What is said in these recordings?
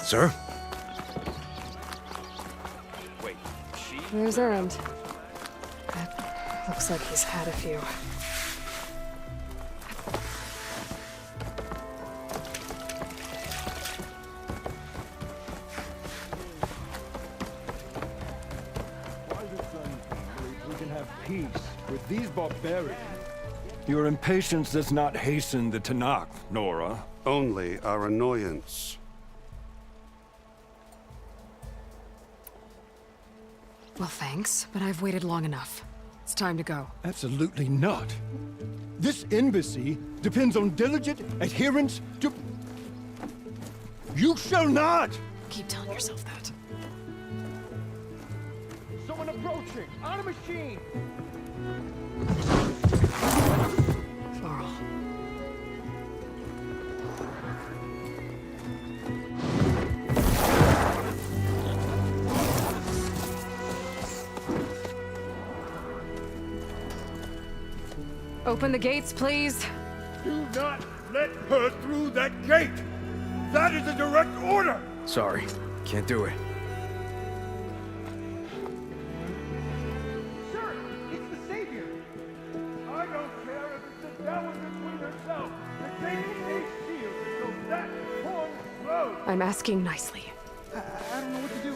Sir? Wait, she? There's Erend. Looks like he's had a few. We can have peace with these barbarians. Your impatience does not hasten the Tanakh, Nora. Only our annoyance. Well, thanks, but I've waited long enough. It's time to go. Absolutely not. This embassy depends on diligent adherence to... You shall not! Keep telling yourself that. Someone approaching! On a machine! Varl. Open the gates, please. Do not let her through that gate! That is a direct order! Sorry, can't do it. Sir, it's the Savior! I don't care if it's the devil between herself. The gate is a shield so that horn blows! I'm asking nicely. I don't know what to do.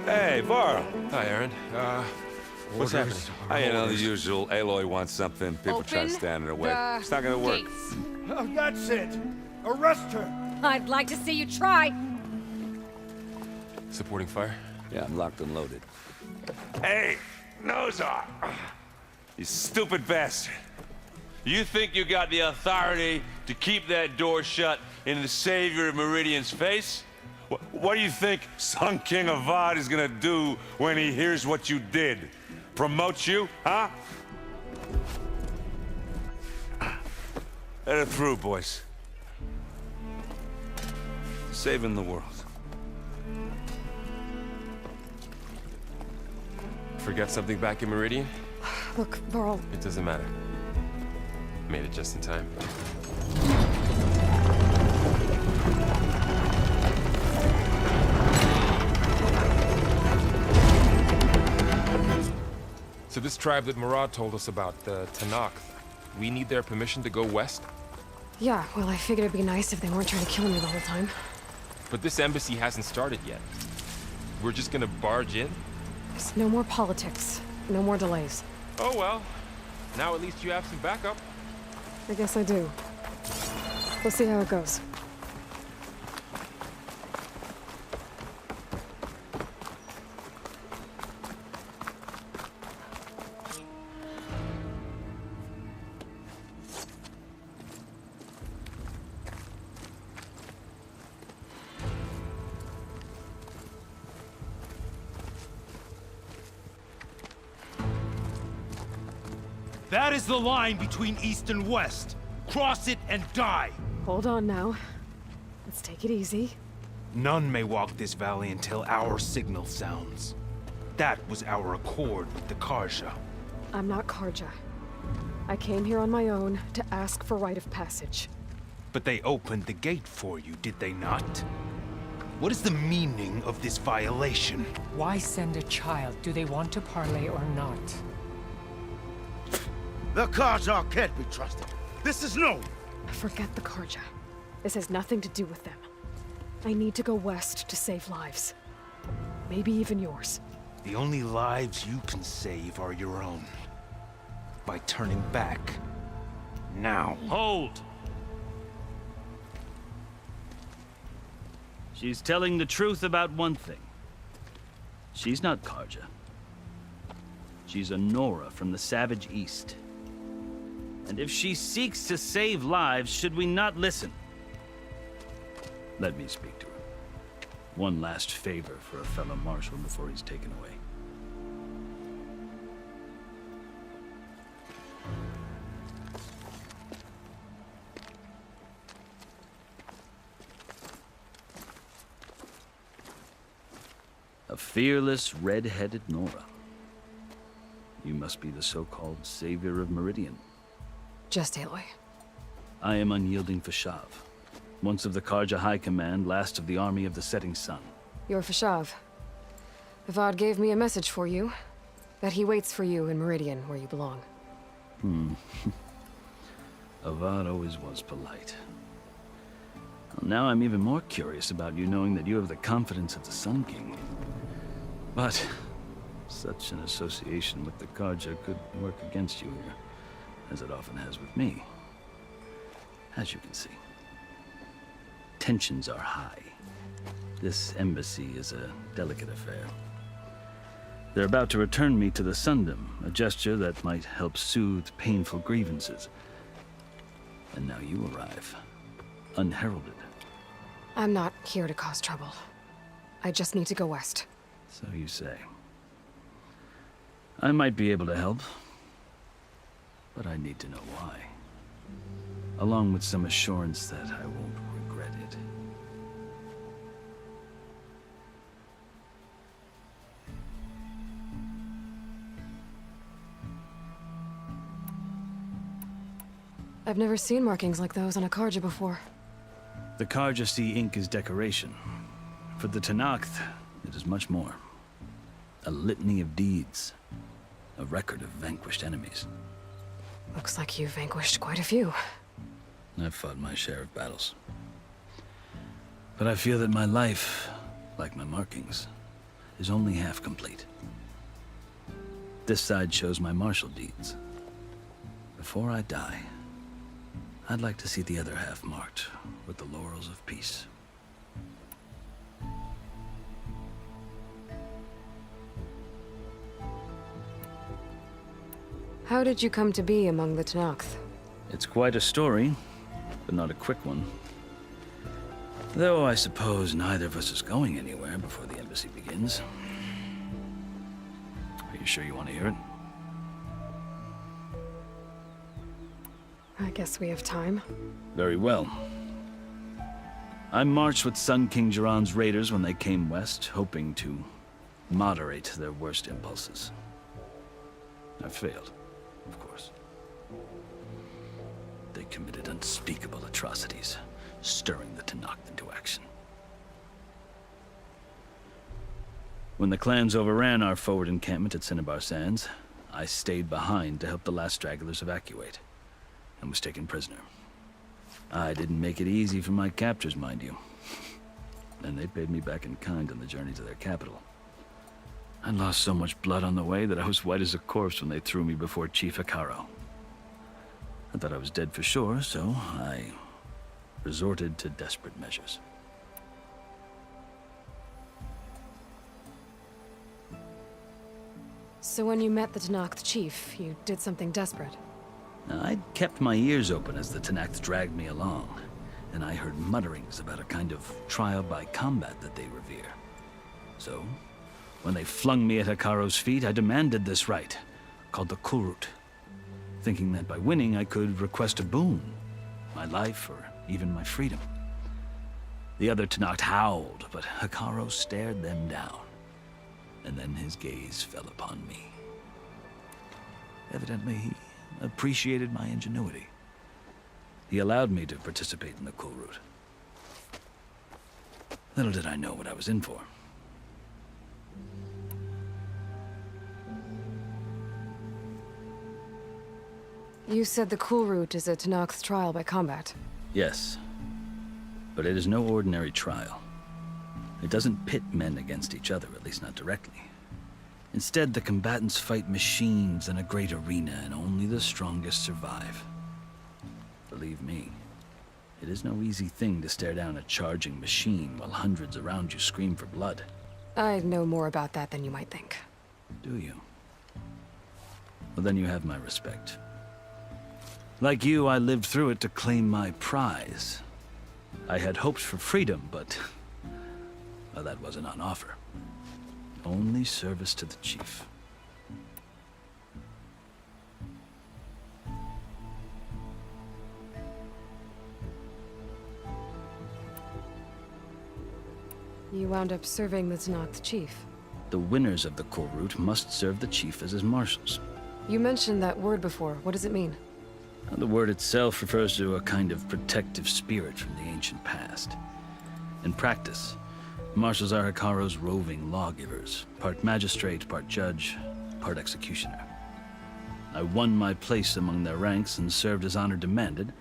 Hey, Varl. Hi, Aaron. What's happening? You know, the usual. Aloy wants something. People try to stand in her way. It's not gonna work. Gates. Oh, that's it! Arrest her! I'd like to see you try. Supporting fire? Yeah, I'm locked and loaded. Hey, Nozar! You stupid bastard. You think you got the authority to keep that door shut in the Savior of Meridian's face? What do you think Sun King Avad is gonna do when he hears what you did? Promote you, huh? Let it through, boys. Saving the world. Forget something back in Meridian? Look, Varl, It doesn't matter. Made it just in time. So this tribe that Murad told us about, the Tanakh, we need their permission to go west? yeah, well, I figured it'd be nice if they weren't trying to kill me the whole time. But this embassy hasn't started yet. We're just gonna barge in? There's no more politics. No more delays. Oh well. Now at least you have some backup. I guess I do. We'll see how it goes. That is the line between East and West. Cross it and die. Hold on now. Let's take it easy. None may walk this valley until our signal sounds. That was our accord with the Karja. I'm not Karja. I came here on my own to ask for rite of passage. But they opened the gate for you, did they not? What is the meaning of this violation? Why send a child? Do they want to parley or not? The Karja can't be trusted. This is no. Forget the Karja. This has nothing to do with them. I need to go west to save lives. Maybe even yours. The only lives you can save are your own. By turning back. Now. Hold! She's telling the truth about one thing. She's not Karja. She's a Nora from the Savage East. And if she seeks to save lives, should we not listen? Let me speak to her. One last favor for a fellow marshal before he's taken away. A fearless, red-headed Nora. You must be the so-called savior of Meridian. Just Aloy. I am unyielding Fashav. once of the Karja High Command, last of the Army of the Setting Sun. You're Fashav. Avad gave me a message for you. That he waits for you in Meridian, where you belong. Avad always was polite. Well, now I'm even more curious about you knowing that you have the confidence of the Sun King. But such an association with the Karja could work against you here, as it often has with me. As you can see, tensions are high. This embassy is a delicate affair. They're about to return me to the Sundom, a gesture that might help soothe painful grievances. And now you arrive, unheralded. I'm not here to cause trouble. I just need to go west. So you say. I might be able to help, but I need to know why. Along with some assurance that I won't regret it. I've never seen markings like those on a Karja before. The Karja see ink as decoration. For the Tenakth, it is much more. A litany of deeds. A record of vanquished enemies. Looks like you've vanquished quite a few. I've fought my share of battles. But I feel that my life, like my markings, is only half complete. This side shows my martial deeds. Before I die, I'd like to see the other half marked with the laurels of peace. How did you come to be among the Tenakth? It's quite a story, but not a quick one. Though I suppose neither of us is going anywhere before the embassy begins. Are you sure you want to hear it? I guess we have time. Very well. I marched with Sun King Jiran's raiders when they came west, hoping to moderate their worst impulses. I failed, of course. They committed unspeakable atrocities, stirring the Tenakth into action. When the clans overran our forward encampment at Cinnabar Sands, I stayed behind to help the last stragglers evacuate, and was taken prisoner. I didn't make it easy for my captors, mind you. And they paid me back in kind on the journey to their capital. I lost so much blood on the way that I was white as a corpse when they threw me before Chief Hekaro. I thought I was dead for sure, so I resorted to desperate measures. So when you met the Tenakth chief, you did something desperate. Now, I'd kept my ears open as the Tenakth dragged me along, and I heard mutterings about a kind of trial by combat that they revere. So, when they flung me at Hekaro's feet, I demanded this right, called the Kulrut, thinking that by winning I could request a boon, my life or even my freedom. The other Tenakth howled, but Hekaro stared them down, and then his gaze fell upon me. Evidently, he appreciated my ingenuity. He allowed me to participate in the Kulrut. Little did I know what I was in for. You said the Kulrut is a Tenakth trial by combat. Yes, but it is no ordinary trial. It doesn't pit men against each other, at least not directly. Instead, the combatants fight machines in a great arena, and only the strongest survive. Believe me, it is no easy thing to stare down a charging machine while hundreds around you scream for blood. I know more about that than you might think. Do you? Well, then you have my respect. Like you, I lived through it to claim my prize. I had hoped for freedom, but well, that wasn't on offer. Only service to the chief. You wound up serving the Tenakth chief. The winners of the Kulrut must serve the chief as his marshals. You mentioned that word before. What does it mean? The word itself refers to a kind of protective spirit from the ancient past. In practice, marshals are Hikaru's roving lawgivers, part magistrate, part judge, part executioner. I won my place among their ranks and served as honor demanded,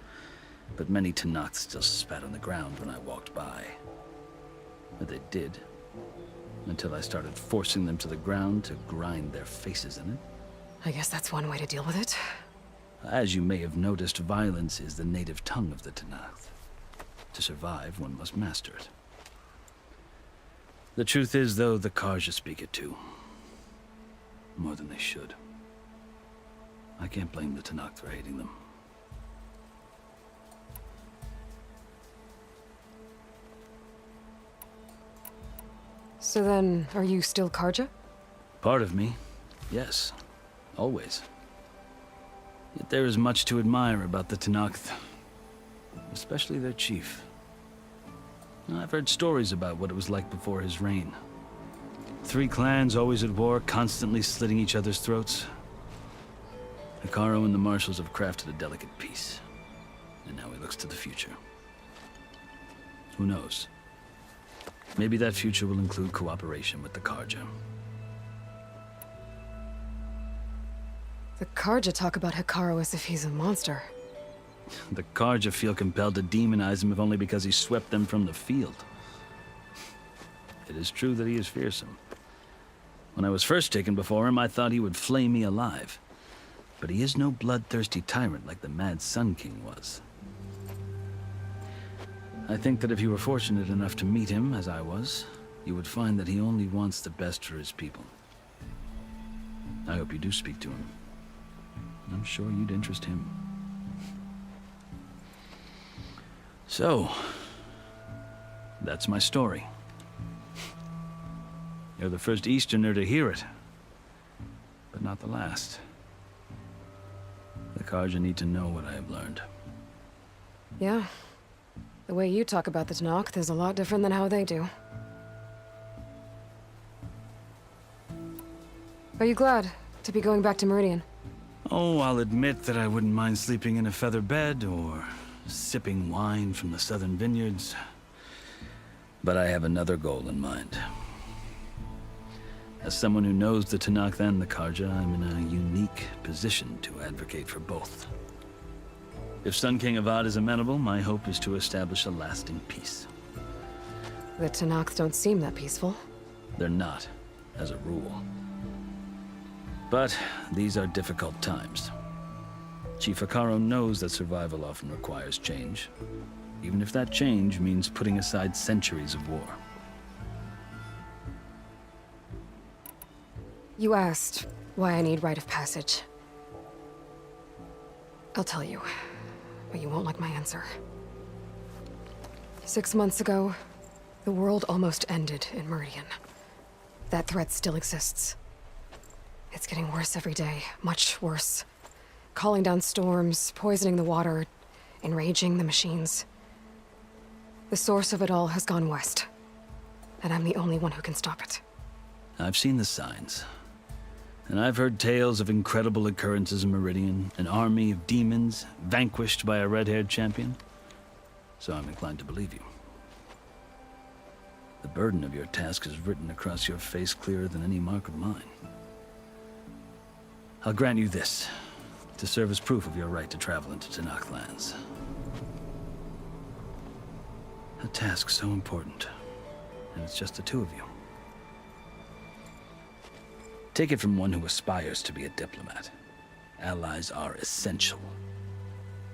but many Tenakth still spat on the ground when I walked by. But they did, until I started forcing them to the ground to grind their faces in it. I guess that's one way to deal with it. As you may have noticed, violence is the native tongue of the Tenakth. To survive, one must master it. The truth is, though, the Karja speak it too. More than they should. I can't blame the Tenakth for hating them. So then, are you still Karja? Part of me, yes. Always. Yet there is much to admire about the Tenakth. Especially their chief. I've heard stories about what it was like before his reign. 3 clans always at war, constantly slitting each other's throats. Hikaru and the marshals have crafted a delicate peace. And now he looks to the future. Who knows? Maybe that future will include cooperation with the Karja. The Karja talk about Hikaru as if he's a monster. The Karja feel compelled to demonize him if only because he swept them from the field. It is true that he is fearsome. When I was first taken before him, I thought he would flay me alive. But he is no bloodthirsty tyrant like the Mad Sun King was. I think that if you were fortunate enough to meet him, as I was, you would find that he only wants the best for his people. I hope you do speak to him. I'm sure you'd interest him. So, that's my story. You're the first Easterner to hear it, but not the last. The Karja need to know what I have learned. Yeah. The way you talk about the Tenakth is a lot different than how they do. Are you glad to be going back to Meridian? Oh, I'll admit that I wouldn't mind sleeping in a feather bed or sipping wine from the southern vineyards. But I have another goal in mind. As someone who knows the Tenakth and the Karja, I'm in a unique position to advocate for both. If Sun King Avad is amenable, my hope is to establish a lasting peace. The Tenakth don't seem that peaceful. They're not, as a rule. But these are difficult times. Chief Hikaru knows that survival often requires change, even if that change means putting aside centuries of war. You asked why I need rite of passage. I'll tell you, but you won't like my answer. 6 months ago, the world almost ended in Meridian. That threat still exists. It's getting worse every day, much worse. Calling down storms, poisoning the water, enraging the machines. The source of it all has gone west, and I'm the only one who can stop it. I've seen the signs. And I've heard tales of incredible occurrences in Meridian, an army of demons vanquished by a red-haired champion. So I'm inclined to believe you. The burden of your task is written across your face clearer than any mark of mine. I'll grant you this, to serve as proof of your right to travel into Tenakth lands. A task so important, and it's just the 2 of you. Take it from one who aspires to be a diplomat. Allies are essential.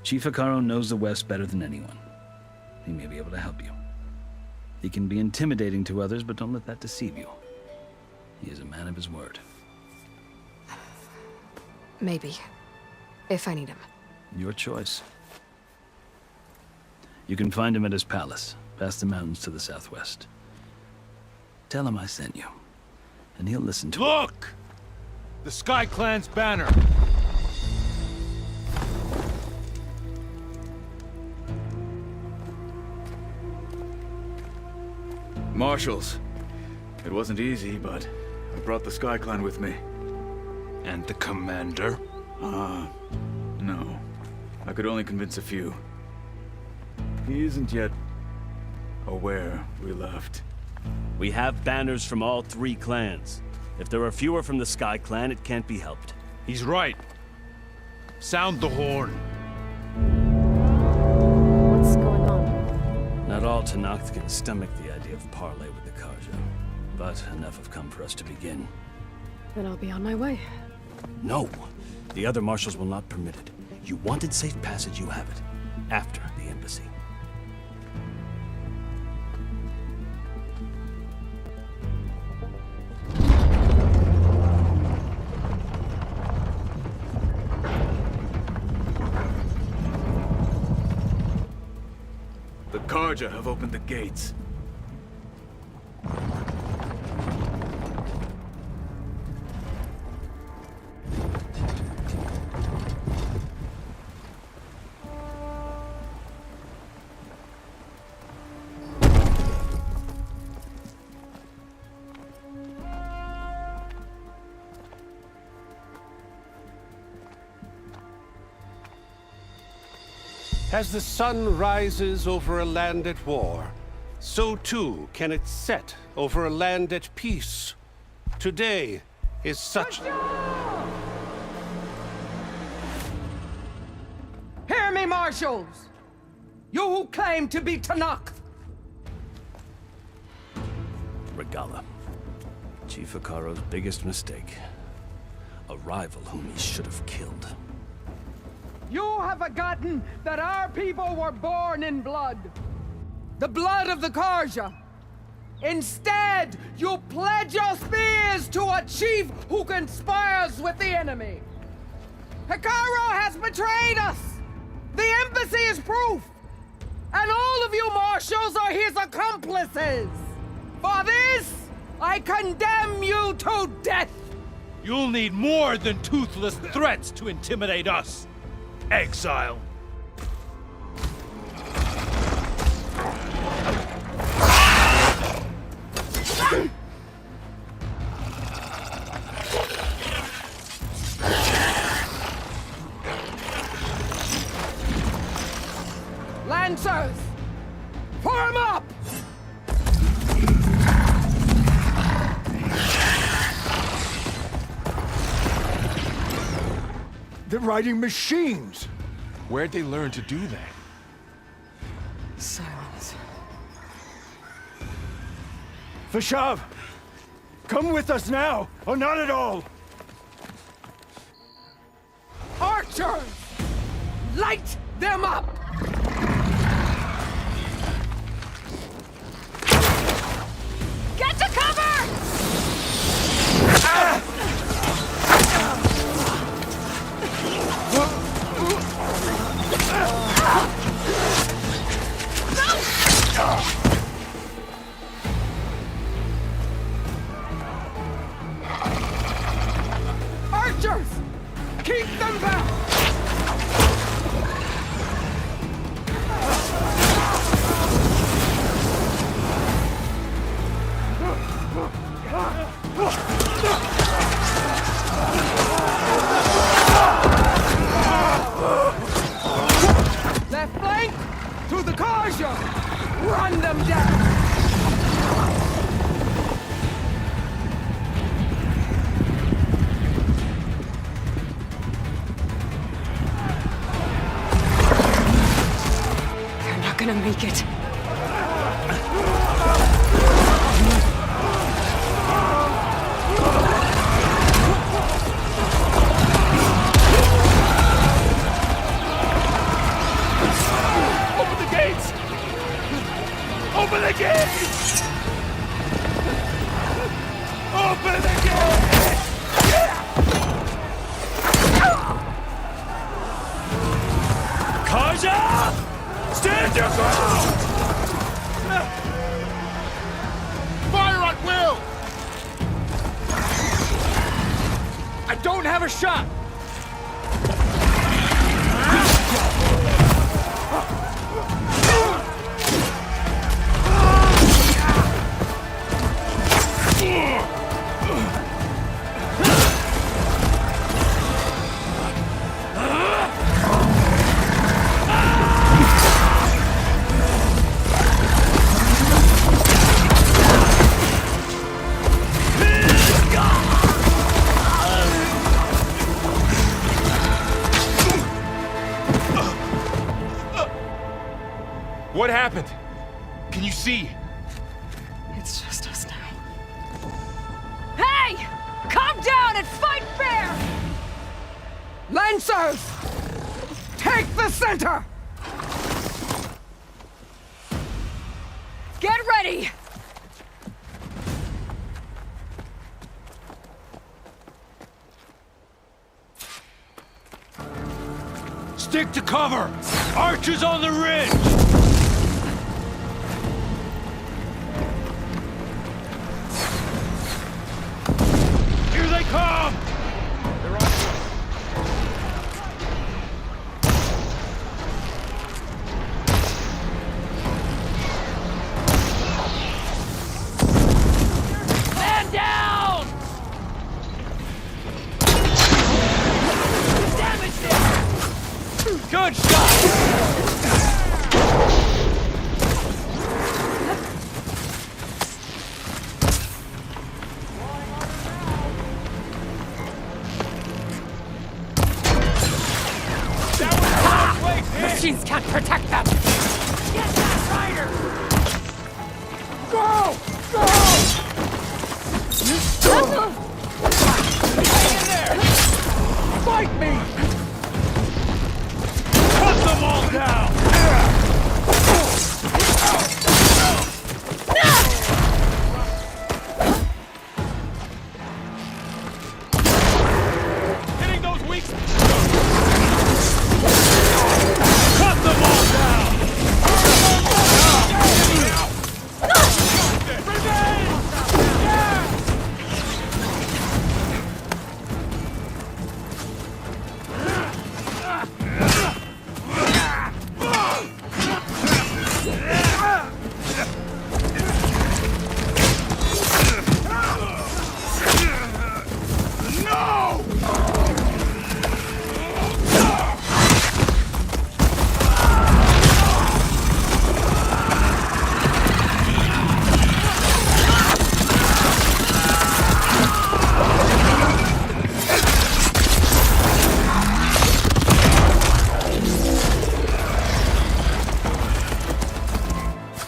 Chief Hikaru knows the West better than anyone. He may be able to help you. He can be intimidating to others, but don't let that deceive you. He is a man of his word. Maybe. If I need him. Your choice. You can find him at his palace, past the mountains to the southwest. Tell him I sent you, and he'll listen to Look! The Sky Clan's banner! Marshals. It wasn't easy, but I brought the Sky Clan with me. And the commander? No. I could only convince a few. He isn't yet aware we left. We have banners from all 3 clans. If there are fewer from the Sky Clan, it can't be helped. He's right. Sound the horn. What's going on? Not all Tenakth can stomach the idea of parley with the Karja, but enough have come for us to begin. Then I'll be on my way. No! The other marshals will not permit it. You wanted safe passage, you have it. After the embassy. The Karja have opened the gates. As the sun rises over a land at war, so too can it set over a land at peace. Today is such... Hear me, marshals! You who claim to be Tenakth! Regala. Chief Hikaro's biggest mistake. A rival whom he should have killed. You have forgotten that our people were born in blood. The blood of the Karja. Instead, you pledge your spears to a chief who conspires with the enemy. Hikaro has betrayed us! The embassy is proof! And all of you marshals are his accomplices! For this, I condemn you to death! You'll need more than toothless threats to intimidate us. Exile. Lancers! Form up! They're riding machines! Where'd they learn to do that? Silence. Vashav! Come with us now, or not at all! Archers! Light them up! Get to cover! Archers! Keep them back! Left flank! To the Karja! Run them down! They're not gonna make it. Open the gates! Open the gates! Open the gates! Karja! Stand your ground! Fire at will! I don't have a shot! What happened? Can you see? It's just us now. Hey! Calm down and fight fair! Lancers! Take the center! Get ready! Stick to cover! Archers on the ridge! Here they come! They're on to us. Man down! Damage there! Good shot! Machines can't protect them! Get that rider! Go! Go! Hang in there! Fight me! Cut them all down! Hitting those weak. Cut them all down!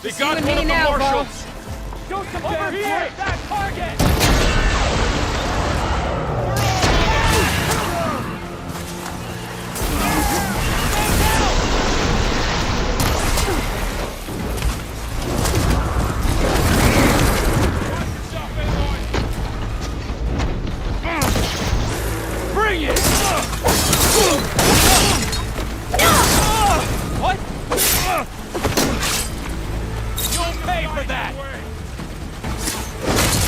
They got one of the marshals. Shoot some damn here! That target! Bring it! What? You'll pay for that!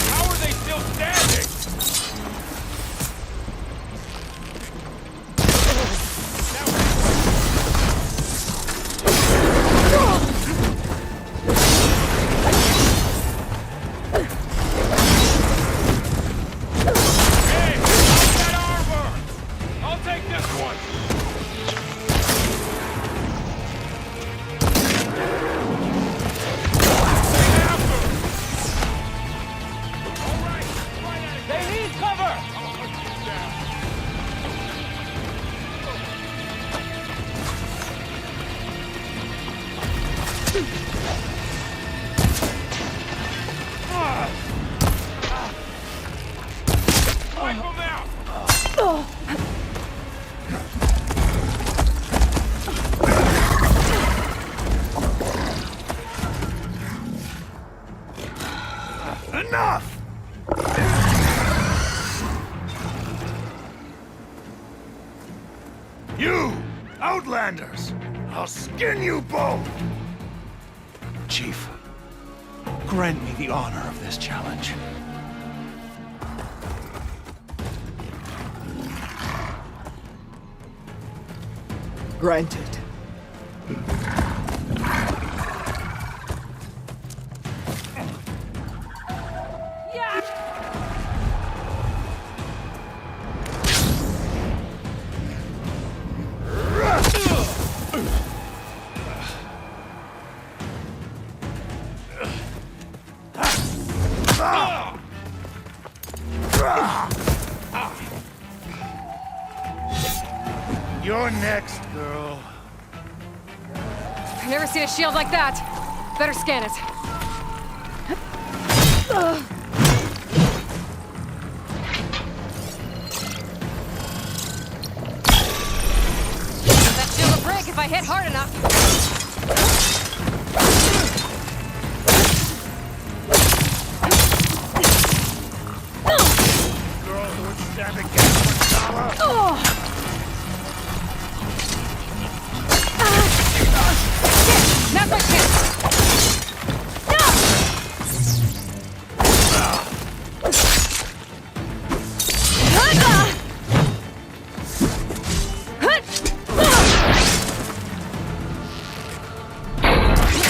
How are they still standing? Hey, how's that armor? I'll take this one. They need cover! Wipe them out. Enough! You, Outlanders! I'll skin you both! Chief, grant me the honor of this challenge. Granted. You're next, girl. I've never seen a shield like that. Better scan it. That shield will break if I hit hard enough. Girl who would stand against Masala. Now's my chance!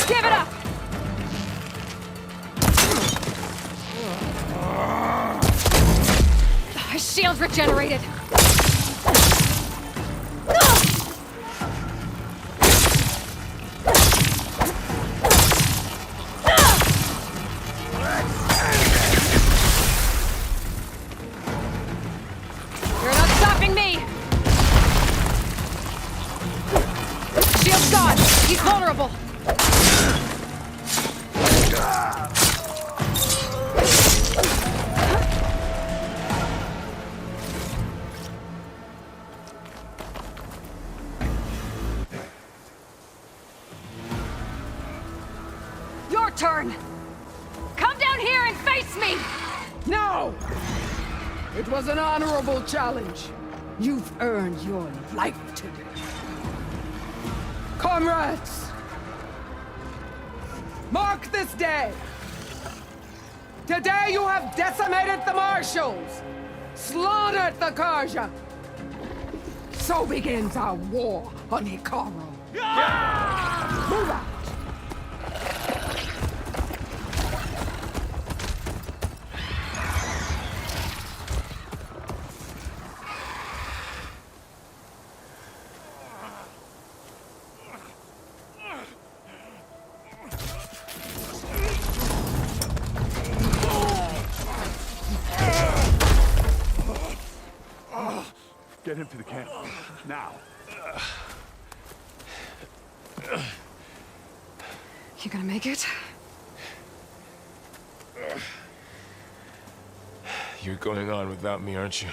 Give it up! His shield's regenerated! You're not stopping me! Shield's gone! He's vulnerable! Your turn! Come down here and face me! No! It was an honorable challenge. You've earned your life today. Comrades! Mark this day! Today you have decimated the Marshals! Slaughtered the Karja! So begins our war on Hikaru. Move out! Get him to the camp. Now. You gonna make it? You're going on without me, aren't you?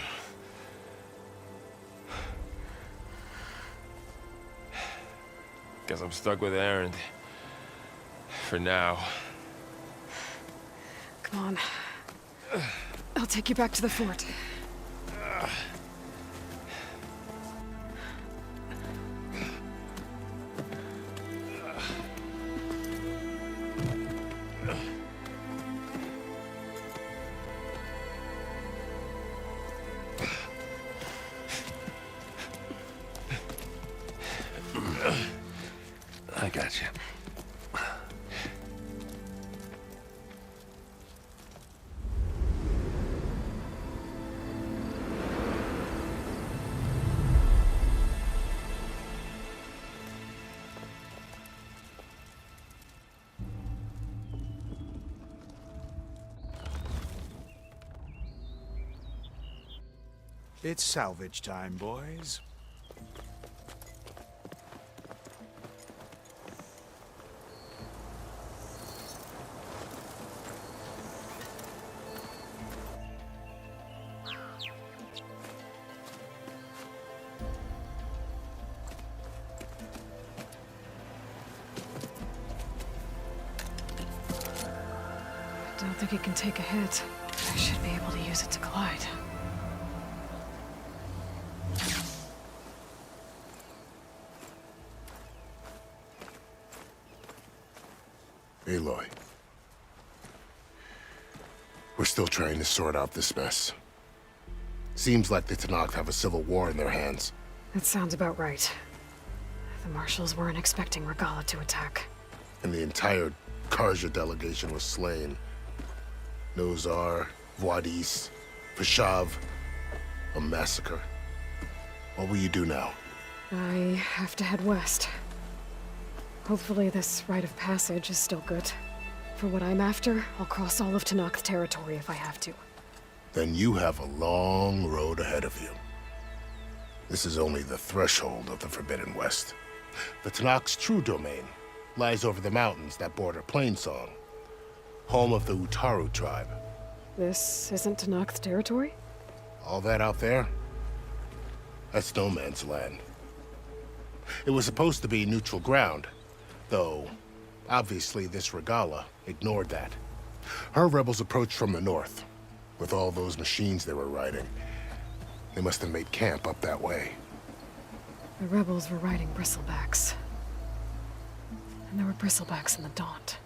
Guess I'm stuck with Aaron. For now. Come on. I'll take you back to the fort. I got you. It's salvage time, boys. Don't think it can take a hit. I should be able to use it to glide. Aloy. We're still trying to sort out this mess. Seems like the Tenakth have a civil war in their hands. That sounds about right. The Marshals weren't expecting Regala to attack. And the entire Karja delegation was slain. Nozar, Vuadis, Peshav. A massacre. What will you do now? I have to head west. Hopefully this rite of passage is still good. For what I'm after, I'll cross all of Tenakth territory if I have to. Then you have a long road ahead of you. This is only the threshold of the Forbidden West. The Tenakth's true domain lies over the mountains that border Plainsong, home of the Utaru tribe. This isn't Tenakth territory? All that out there? That's no man's land. It was supposed to be neutral ground, though obviously this Regala ignored that. Her rebels approached from the north, with all those machines they were riding. They must have made camp up that way. The rebels were riding bristlebacks. And there were bristlebacks in the Daunt.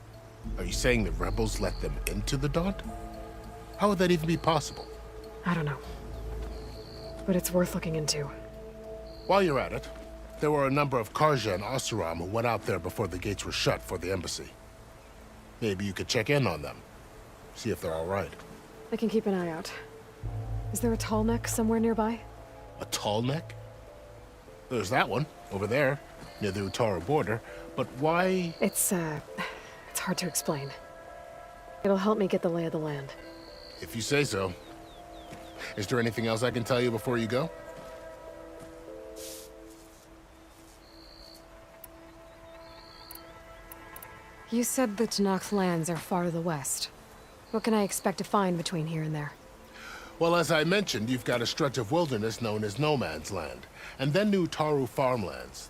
Are you saying the rebels let them into the Daunt? How would that even be possible? I don't know. But it's worth looking into. While you're at it, there were a number of Karja and Oseram who went out there before the gates were shut for the embassy. Maybe you could check in on them. See if they're all right. I can keep an eye out. Is there a tall neck somewhere nearby? A tall neck? There's that one, over there, near the Utaru border. But why? It's hard to explain. It'll help me get the lay of the land. If you say so. Is there anything else I can tell you before you go? You said the Tenakth lands are far to the west. What can I expect to find between here and there? Well, as I mentioned, you've got a stretch of wilderness known as No Man's Land, and then the Utaru farmlands.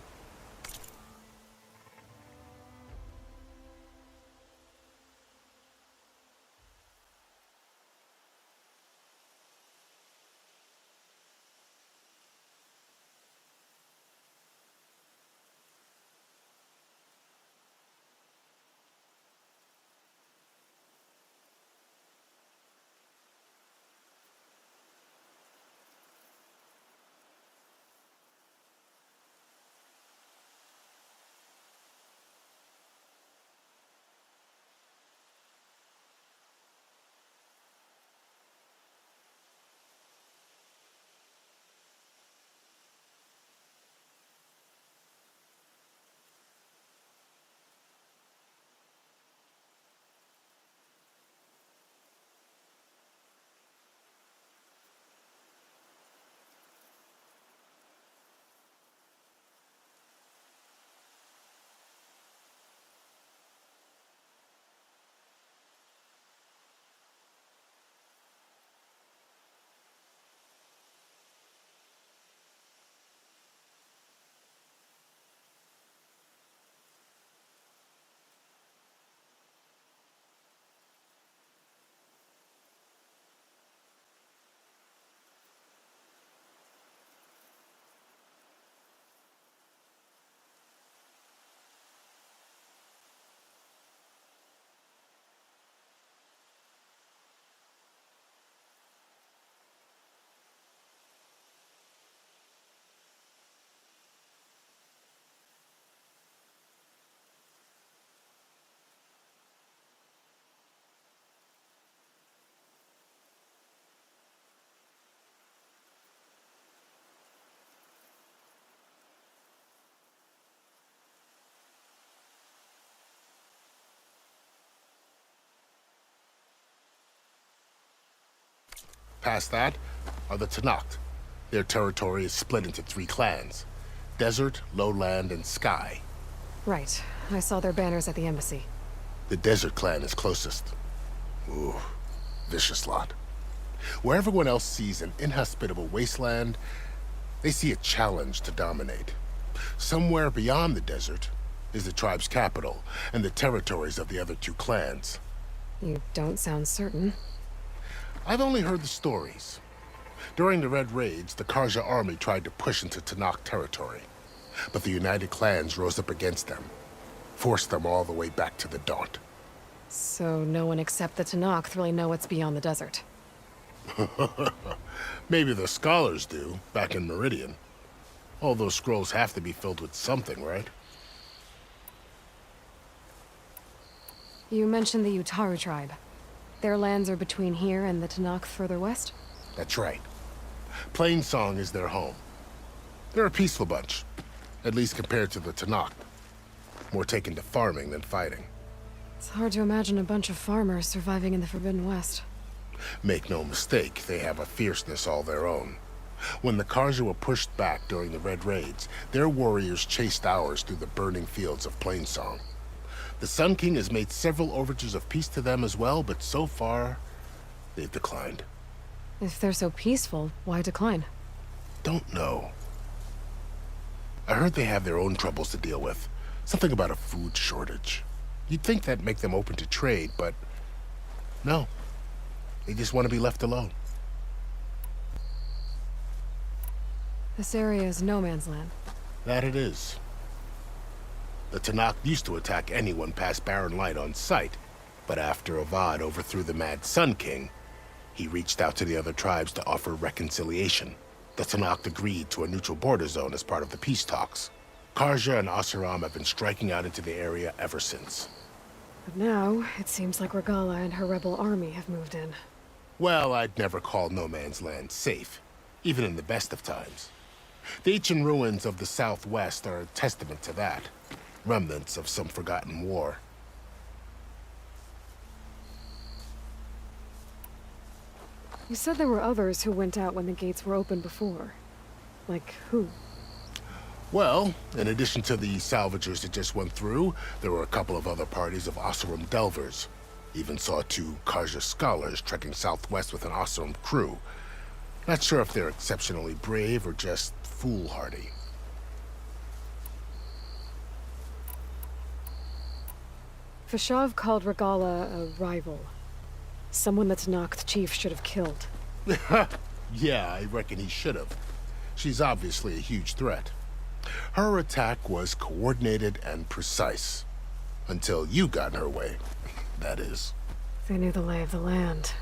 Past that are the Tenakth. Their territory is split into 3 clans: Desert, Lowland, and Sky. Right. I saw their banners at the embassy. The Desert clan is closest. Ooh, vicious lot. Where everyone else sees an inhospitable wasteland, they see a challenge to dominate. Somewhere beyond the desert is the tribe's capital and the territories of the other 2 clans. You don't sound certain. I've only heard the stories. During the Red Raids, the Karja army tried to push into Tenakth territory, but the United Clans rose up against them, forced them all the way back to the Daunt. So no one except the Tenakth really know what's beyond the desert. Maybe the scholars do, back in Meridian. All those scrolls have to be filled with something, right? You mentioned the Utaru tribe. Their lands are between here and the Tenakth further west? That's right. Plainsong is their home. They're a peaceful bunch, at least compared to the Tenakth. More taken to farming than fighting. It's hard to imagine a bunch of farmers surviving in the Forbidden West. Make no mistake, they have a fierceness all their own. When the Karja were pushed back during the Red Raids, their warriors chased ours through the burning fields of Plainsong. The Sun King has made several overtures of peace to them as well, but so far, they've declined. If they're so peaceful, why decline? Don't know. I heard they have their own troubles to deal with. Something about a food shortage. You'd think that'd make them open to trade, but no. They just want to be left alone. This area is no man's land. That it is. The Tanakh used to attack anyone past Barren Light on sight, but after Avad overthrew the Mad Sun King, he reached out to the other tribes to offer reconciliation. The Tanakh agreed to a neutral border zone as part of the peace talks. Karja and Asuram have been striking out into the area ever since. But now, it seems like Regala and her rebel army have moved in. Well, I'd never call no man's land safe, even in the best of times. The ancient ruins of the Southwest are a testament to that. Remnants of some forgotten war. You said there were others who went out when the gates were open before. Like who? Well, in addition to the salvagers that just went through, there were a couple of other parties of Asuram delvers. Even saw 2 Karja scholars trekking southwest with an Asuram crew. Not sure if they're exceptionally brave or just foolhardy. Fashav called Regala a rival. Someone that Tanakh chief should have killed. Yeah, I reckon he should have. She's obviously a huge threat. Her attack was coordinated and precise. Until you got in her way, that is. They knew the lay of the land.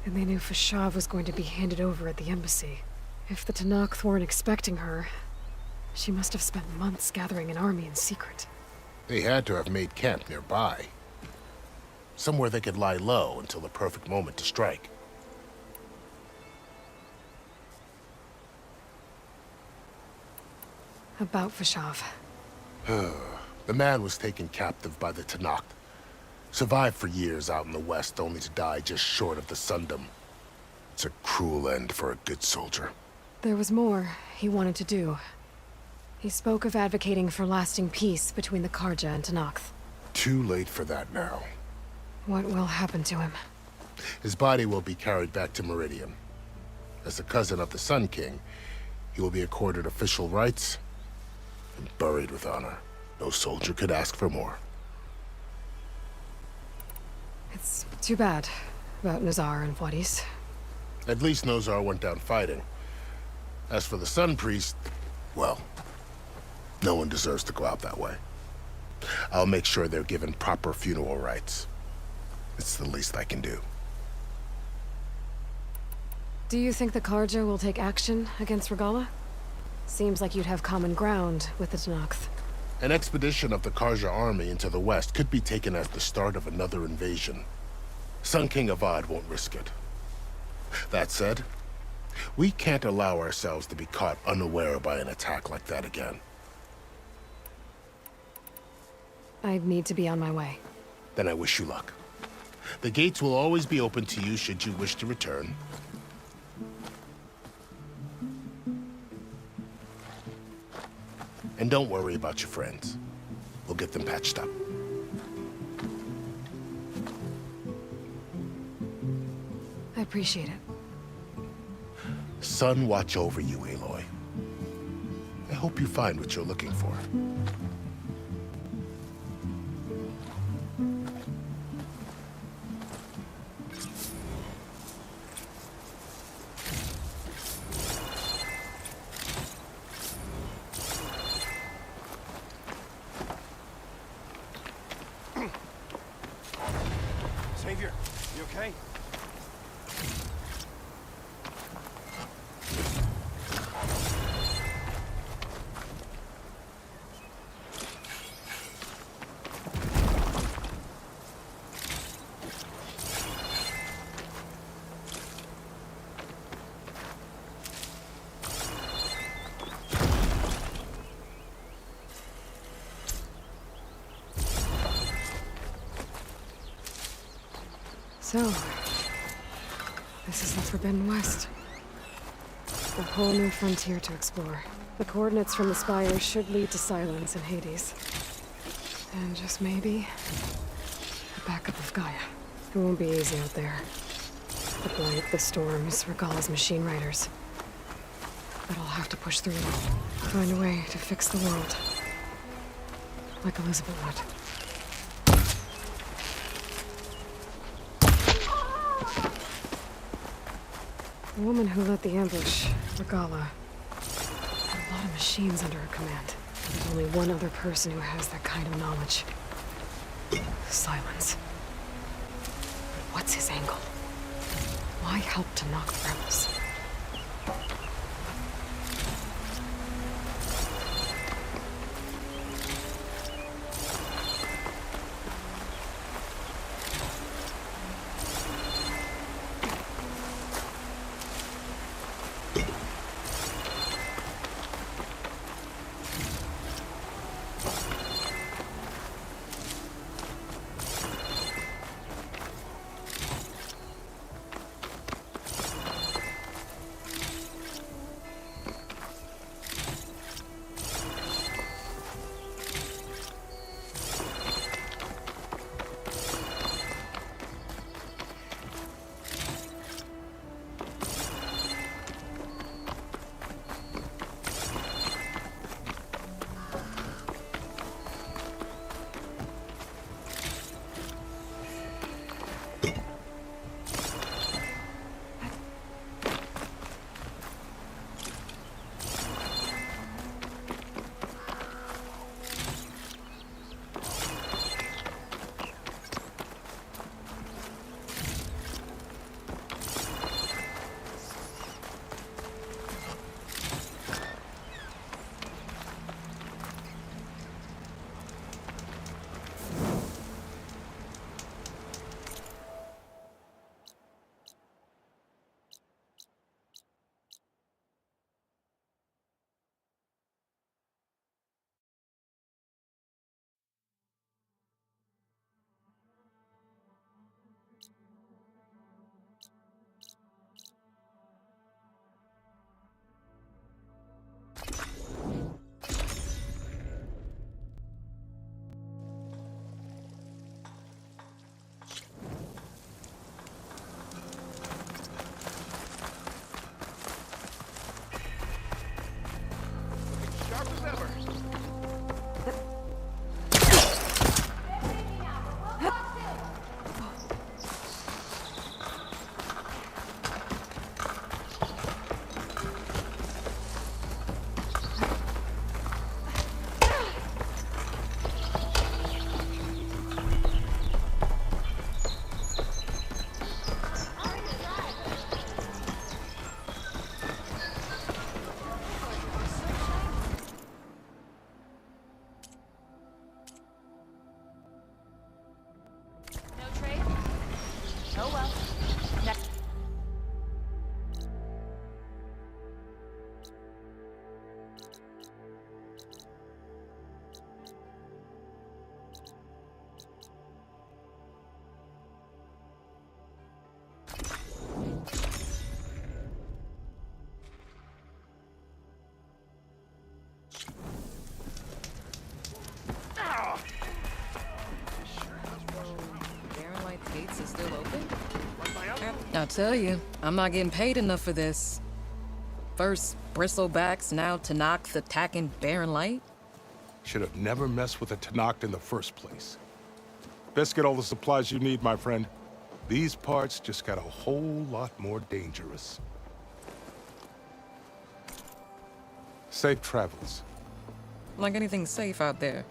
And they knew Fashav was going to be handed over at the embassy. If the Tanakh weren't expecting her, she must have spent months gathering an army in secret. They had to have made camp nearby. Somewhere they could lie low until the perfect moment to strike. About Fashav. The man was taken captive by the Tanakh. Survived for years out in the west, only to die just short of the Sundom. It's a cruel end for a good soldier. There was more he wanted to do. He spoke of advocating for lasting peace between the Karja and Tanakh. Too late for that now. What will happen to him? His body will be carried back to Meridian. As a cousin of the Sun King, he will be accorded official rights and buried with honor. No soldier could ask for more. It's too bad about Nazar and Wadis. At least Nozar went down fighting. As for the Sun Priest, well, no one deserves to go out that way. I'll make sure they're given proper funeral rites. It's the least I can do. Do you think the Karja will take action against Regala? Seems like you'd have common ground with the Tanakh. An expedition of the Karja army into the west could be taken as the start of another invasion. Sun King Avad won't risk it. That said, we can't allow ourselves to be caught unaware by an attack like that again. I need to be on my way. Then I wish you luck. The gates will always be open to you should you wish to return. And don't worry about your friends. We'll get them patched up. I appreciate it. Sun watch over you, Aloy. I hope you find what you're looking for. Savior, you okay? So, this is the Forbidden West. A whole new frontier to explore. The coordinates from the spire should lead to Silence and Hades. And just maybe, the backup of Gaia. It won't be easy out there. The blight, the storms, Regala's machine riders. But I'll have to push through it all. Find a way to fix the world. Like Elizabeth would. The woman who led the ambush, Regala, had a lot of machines under her command. There's only one other person who has that kind of knowledge. Silence. What's his angle? Why help to knock the rebels? I tell you, I'm not getting paid enough for this. First, bristlebacks, now Tanakh's attacking Barren Light. Should have never messed with a Tanakh in the first place. Best get all the supplies you need, my friend. These parts just got a whole lot more dangerous. Safe travels. Like anything safe out there.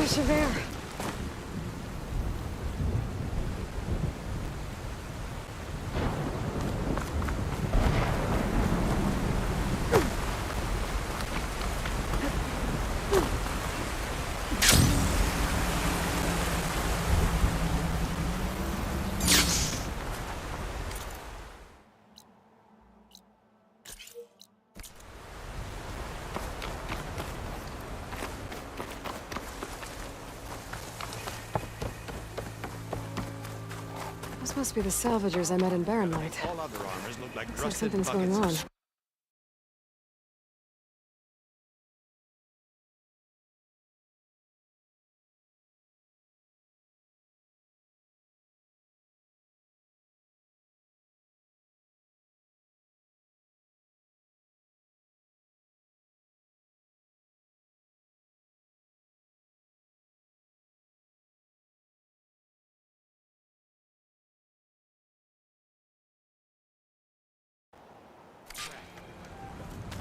Javert. This must be the salvagers I met in Barren Light. All other armors look like Looks like rusted something's going buckets of on.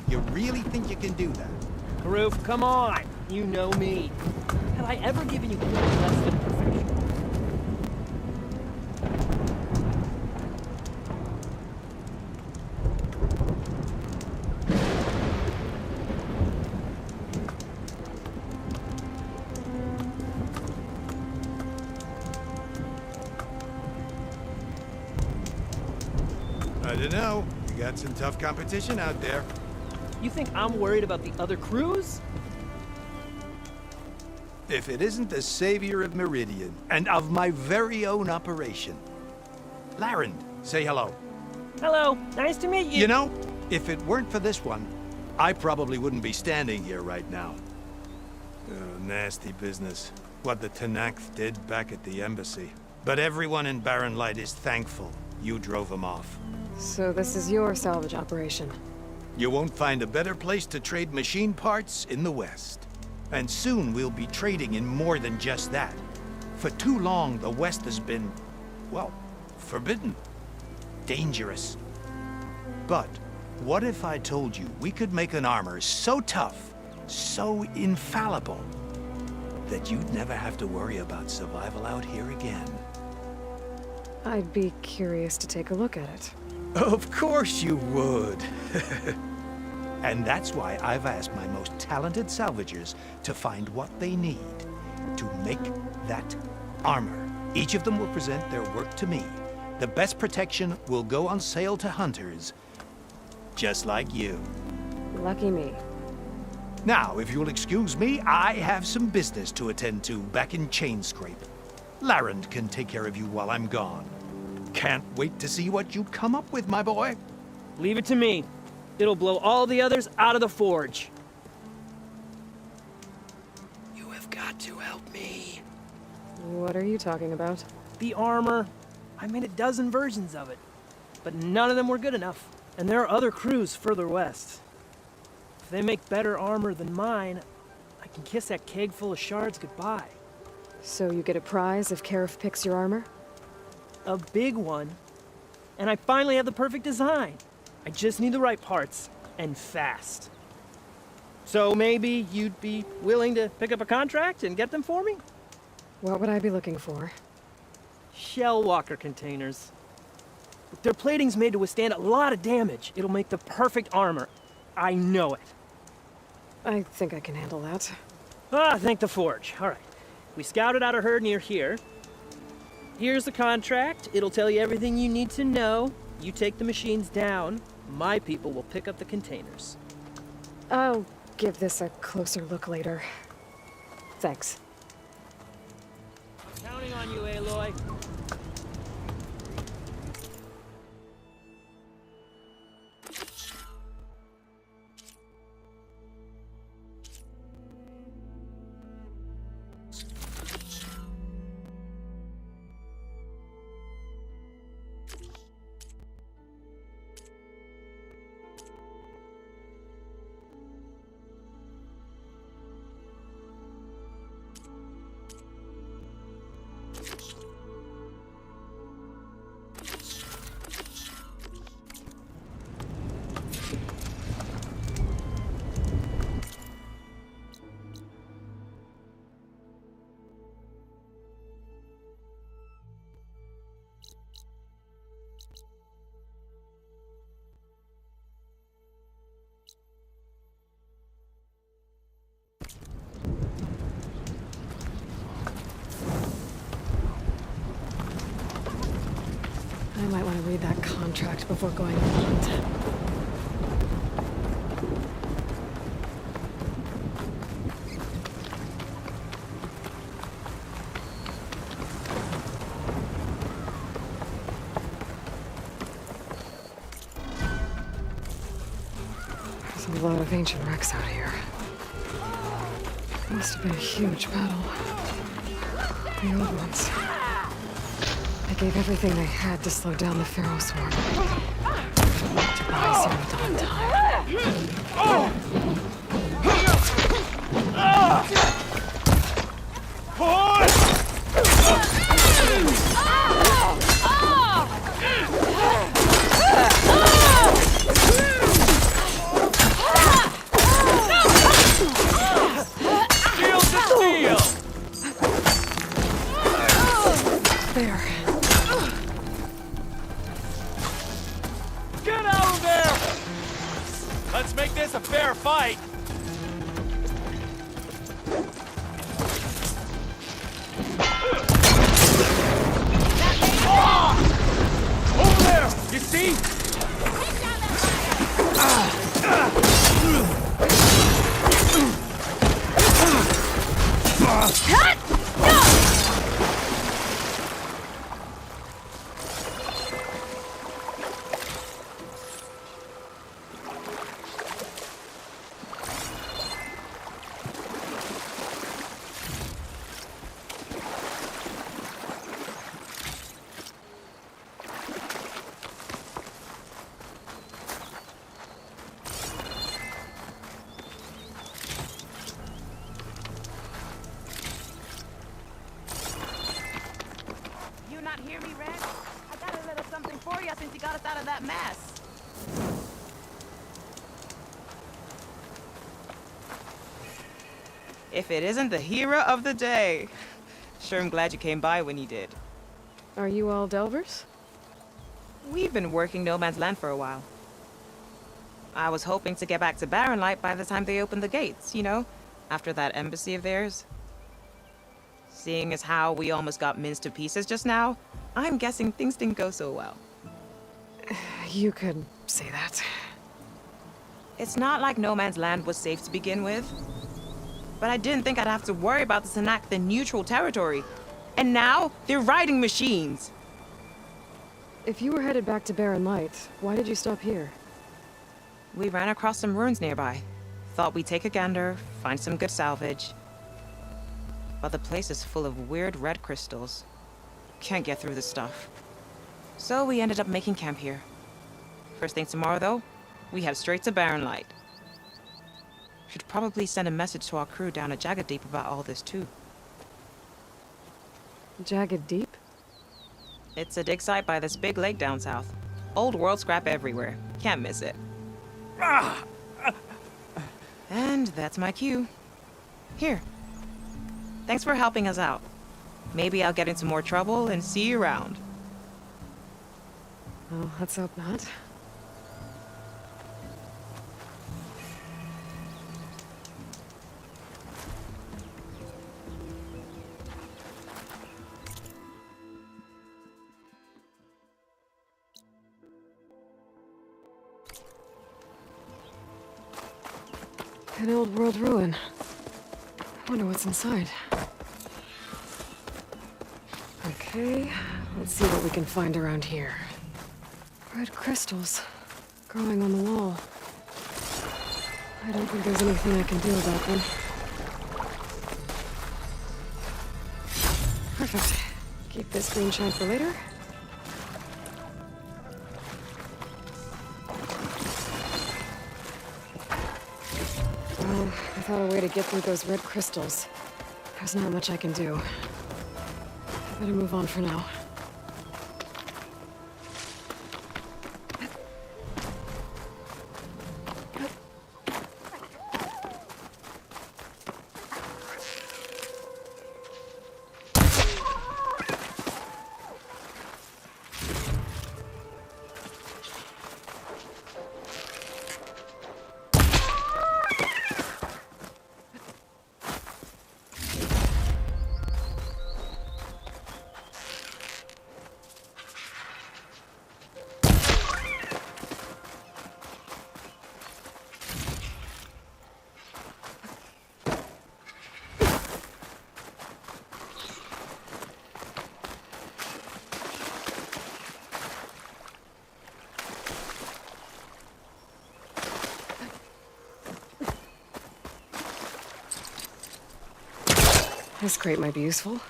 You really think you can do that? Roof, come on! You know me. Have I ever given you anything less than perfection? I don't know. You got some tough competition out there. You think I'm worried about the other crews? If it isn't the savior of Meridian, and of my very own operation. Larend, say hello. Hello, nice to meet you. You know, if it weren't for this one, I probably wouldn't be standing here right now. Oh, nasty business. What the Tenakth did back at the embassy. But everyone in Barren Light is thankful you drove them off. So this is your salvage operation. You won't find a better place to trade machine parts in the West. And soon we'll be trading in more than just that. For too long, the West has been, well, forbidden. Dangerous. But what if I told you we could make an armor so tough, so infallible, that you'd never have to worry about survival out here again? I'd be curious to take a look at it. Of course you would. And that's why I've asked my most talented salvagers to find what they need to make that armor. Each of them will present their work to me. The best protection will go on sale to hunters, just like you. Lucky me. Now, if you'll excuse me, I have some business to attend to back in Chainscrape. Larend can take care of you while I'm gone. Can't wait to see what you come up with, my boy. Leave it to me. It'll blow all the others out of the forge. You have got to help me. What are you talking about? The armor. I made a dozen versions of it, but none of them were good enough. And there are other crews further west. If they make better armor than mine, I can kiss that keg full of shards goodbye. So you get a prize if Karif picks your armor? A big one. And I finally have the perfect design. I just need the right parts, and fast. So maybe you'd be willing to pick up a contract and get them for me? What would I be looking for? Shell walker containers. Their plating's made to withstand a lot of damage. It'll make the perfect armor. I know it. I think I can handle that. Ah, thank the forge. All right. We scouted out a herd near here. Here's the contract. It'll tell you everything you need to know. You take the machines down. My people will pick up the containers. I'll give this a closer look later. Thanks. I'm counting on you, Aloy. read that contract before going on the hunt. There's a lot of ancient wrecks out here. Must have been a huge battle. The old ones. They gave everything they had to slow down the Pharaoh swarm. To buy Zero Dawn time. There. Get out of there! Let's make this a fair fight! Over there! You see? Hear me, Red? I got a little something for you since you got us out of that mess. If it isn't the hero of the day. Sure, I'm glad you came by when you did. Are you all Delvers? We've been working No Man's Land for a while. I was hoping to get back to Barren Light by the time they opened the gates, you know? After that embassy of theirs. Seeing as how we almost got minced to pieces just now, I'm guessing things didn't go so well. You could say that. It's not like No Man's Land was safe to begin with. But I didn't think I'd have to worry about the Tanakh, the neutral territory. And now, they're riding machines. If you were headed back to Barren Light, why did you stop here? We ran across some ruins nearby. Thought we'd take a gander, find some good salvage. But the place is full of weird red crystals. Can't get through this stuff. So we ended up making camp here. First thing tomorrow, though, we head straight to Barren Light. Should probably send a message to our crew down at Jagged Deep about all this, too. Jagged Deep? It's a dig site by this big lake down south. Old world scrap everywhere. Can't miss it. And that's my cue. Here. Thanks for helping us out. Maybe I'll get into more trouble and see you around. Well, let's hope not. An old world ruin. I wonder what's inside. Okay, let's see what we can find around here. Red crystals growing on the wall. I don't think there's anything I can do about them. Perfect. Keep this green shine for later. Well, without a way to get through those red crystals, there's not much I can do. I better move on for now. This crate might be useful.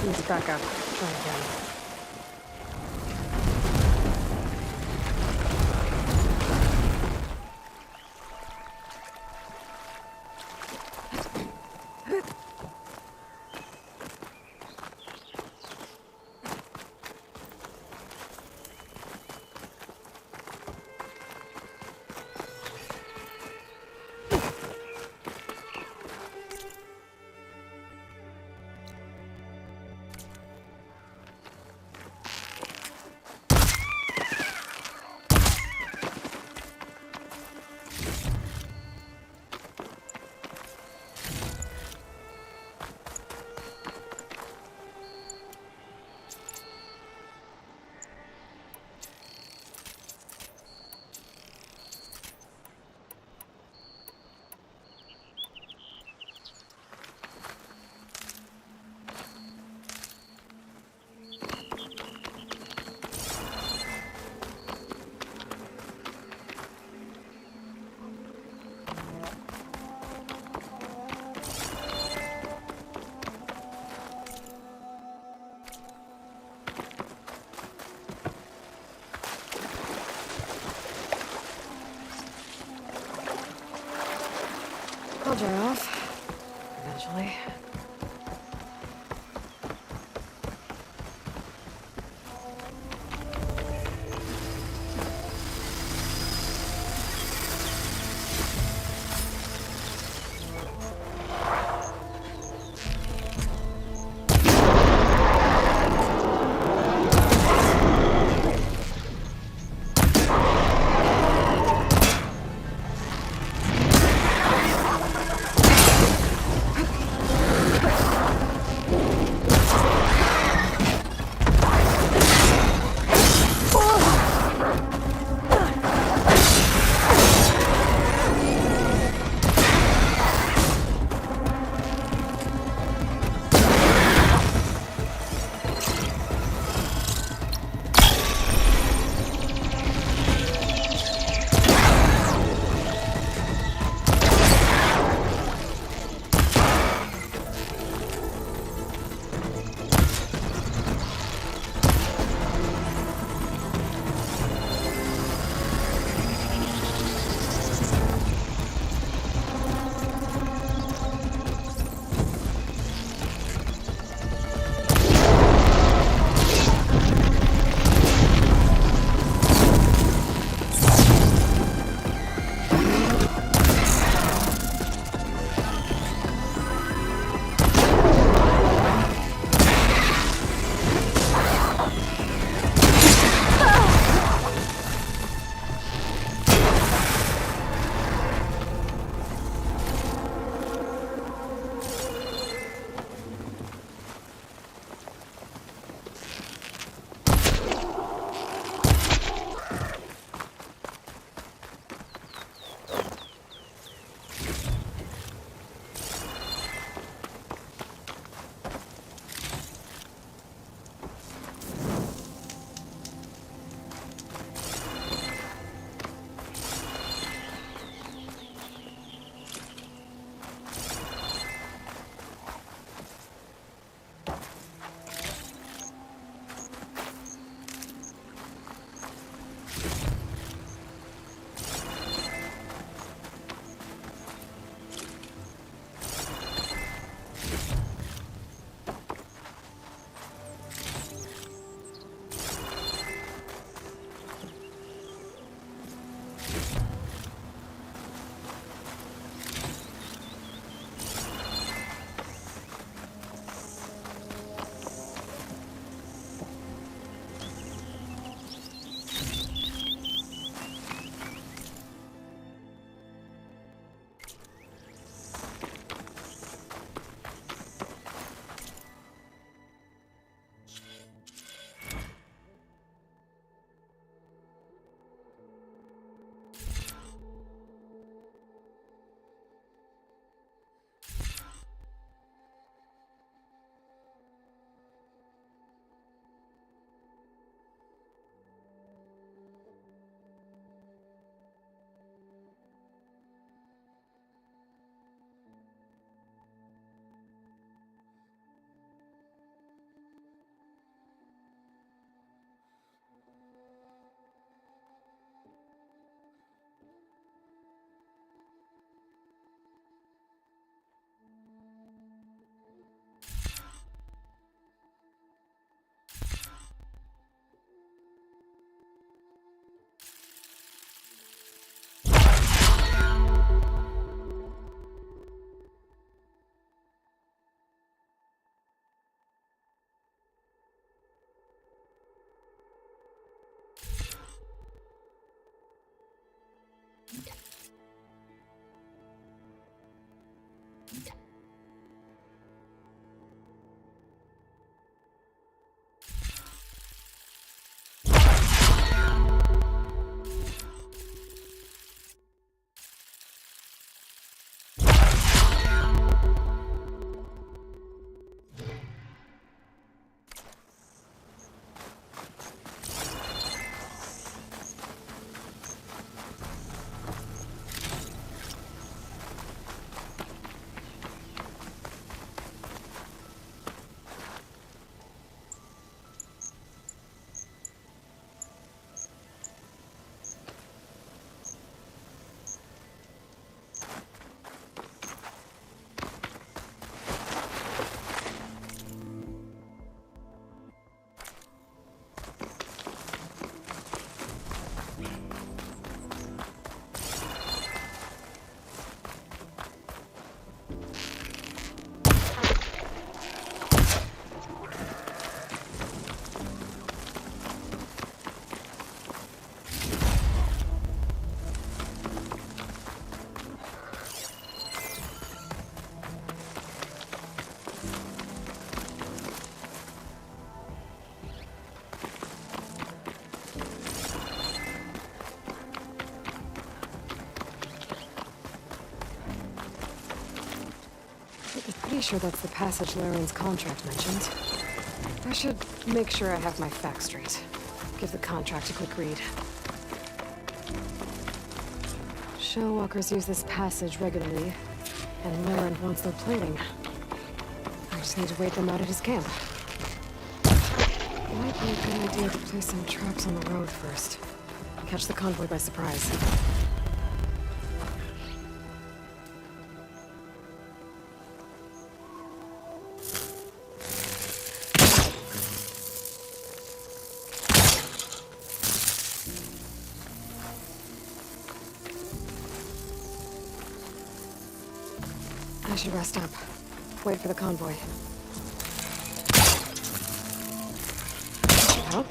Needs backup. Try again. I'll dry off. Eventually. Pretty sure that's the passage Larian's contract mentioned. I should make sure I have my facts straight. Give the contract a quick read. Shellwalkers use this passage regularly, and Laren wants their plating. I just need to wait them out at his camp. Might be a good idea to place some traps on the road first. Catch the convoy by surprise. I should rest up. Wait for the convoy. Help?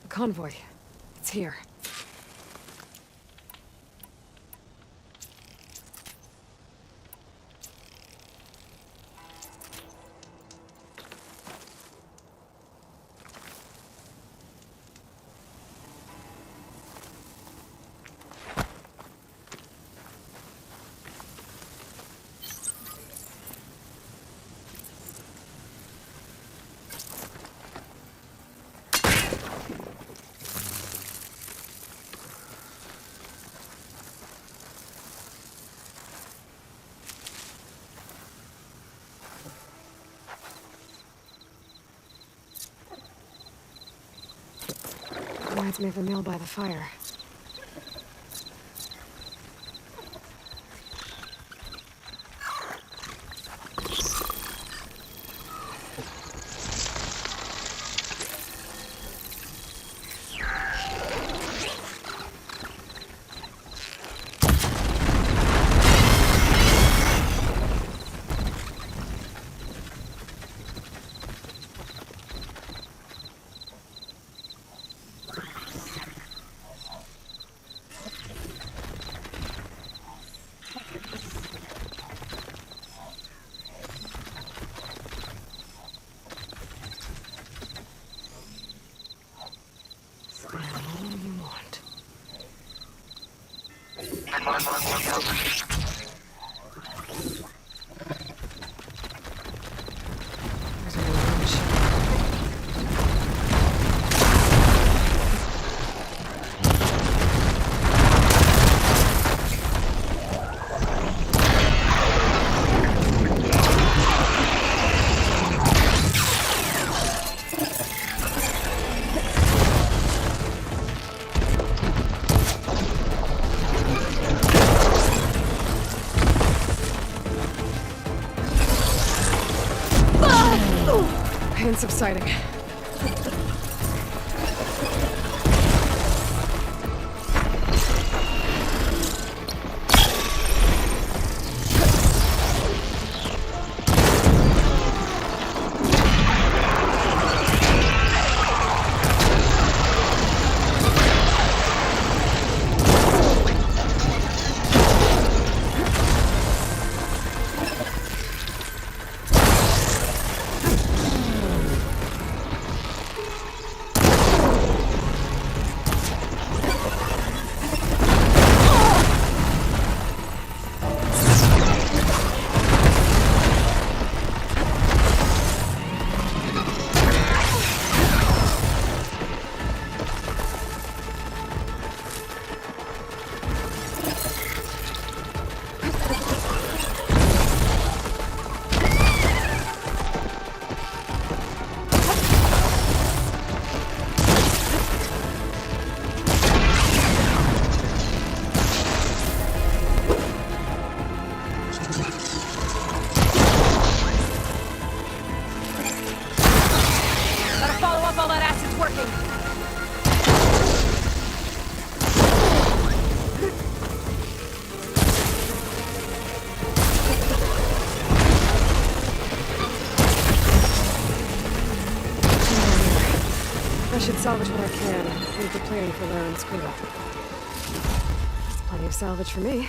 Convoy. It's here. Reminds me of the mill by the fire. Pain subsiding. salvage what I can. Leave the plane for Laren's crew. That's plenty of salvage for me.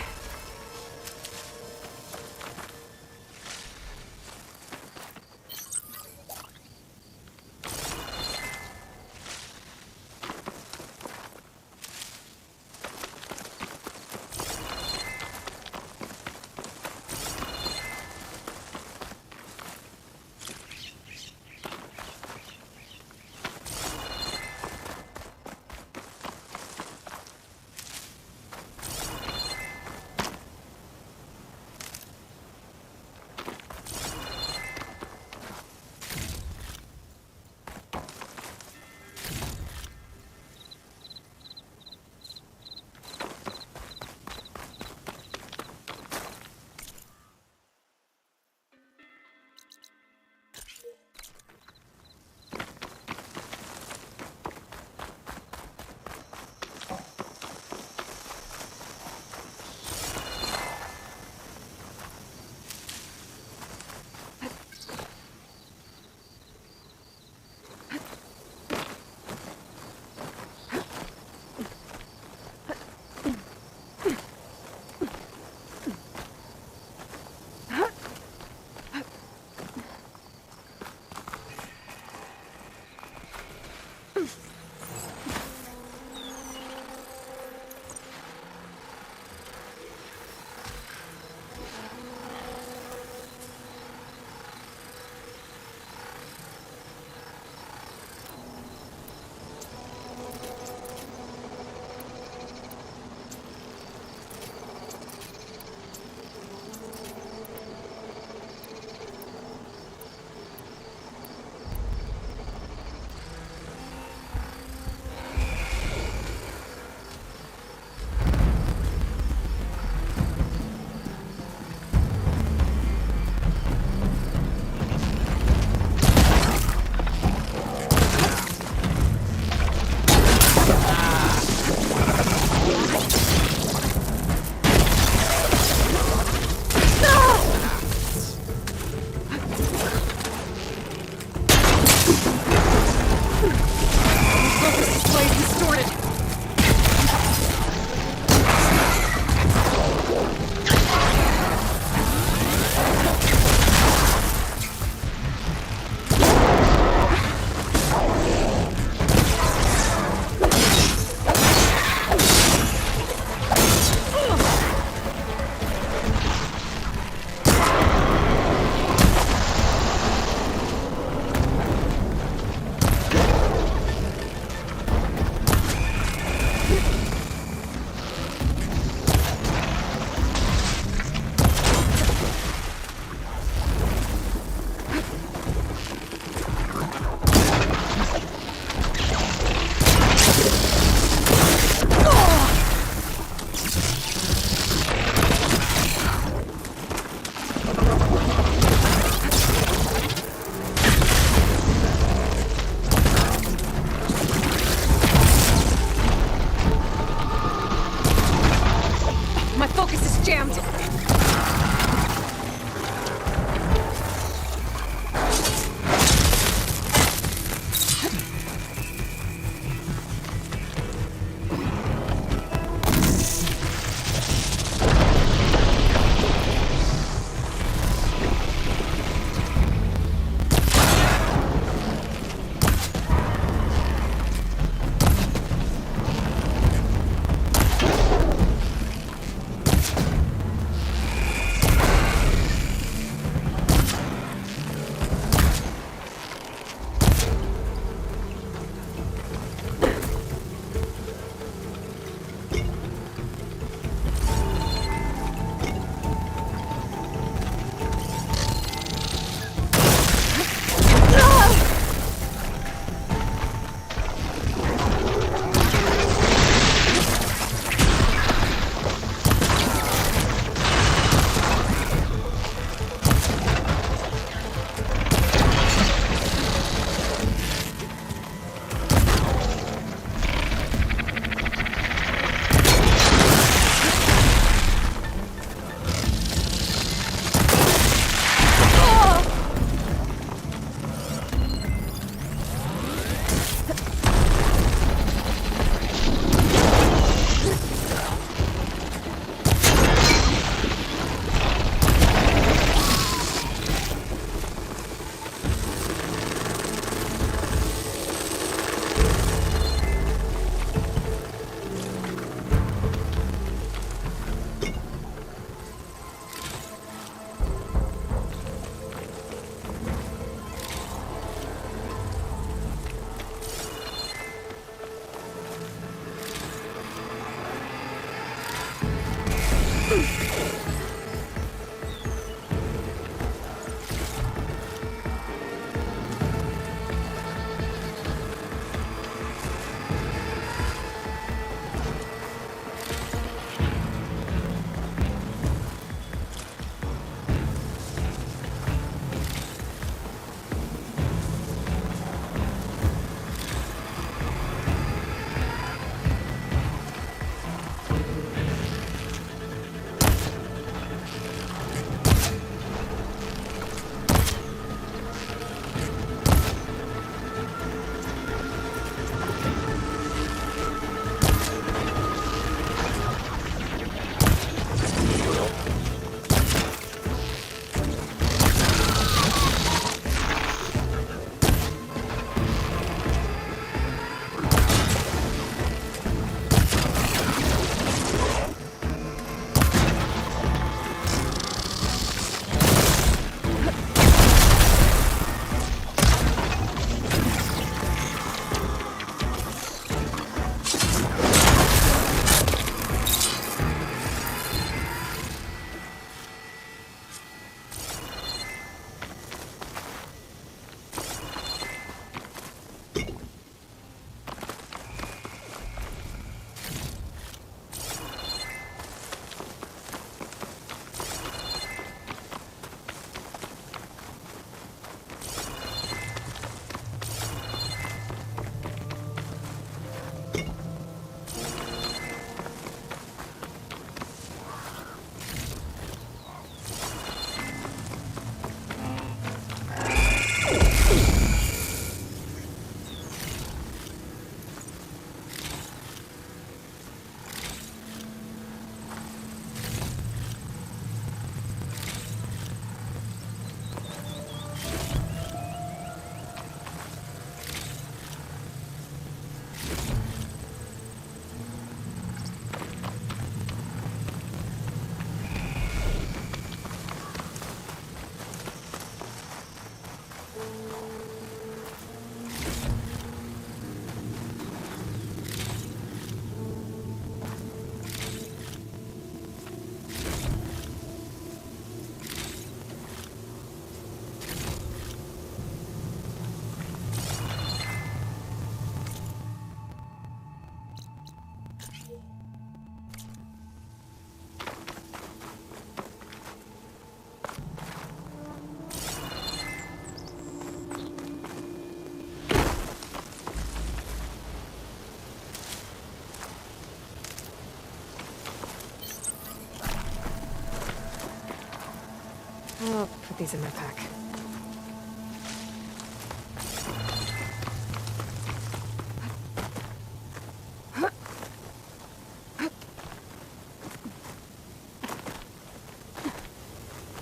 I'll put these in my pack.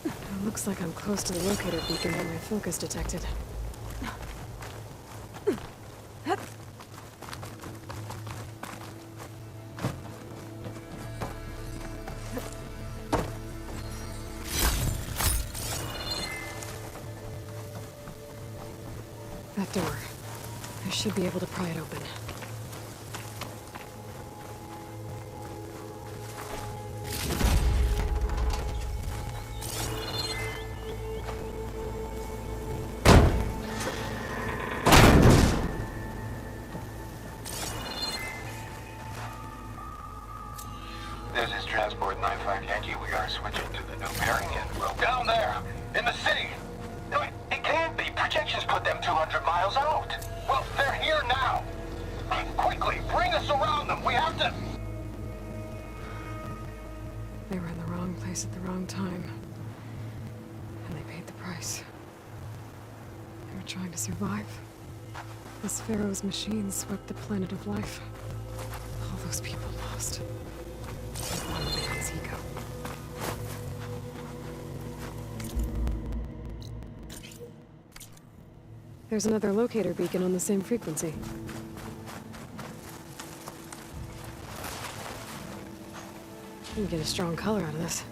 It looks like I'm close to the locator beacon that my focus detected. That door. I should be able to pry it open. This is Transport 95 Yankee. We are switching to the new pairing and well, down there, in the city. No, it can't be. Projections put them 200 miles out. Well, they're here now. Quickly, bring us around them. We have to... They were in the wrong place at the wrong time. And they paid the price. They were trying to survive. This Pharaoh's machine swept the planet of life. All those people lost. One man's ego. There's another locator beacon on the same frequency. You can get a strong color out of this.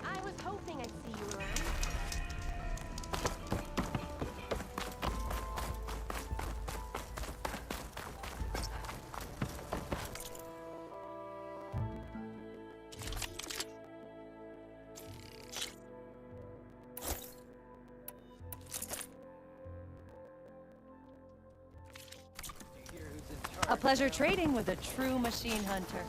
I was hoping I'd see you around. A pleasure trading with a true machine hunter.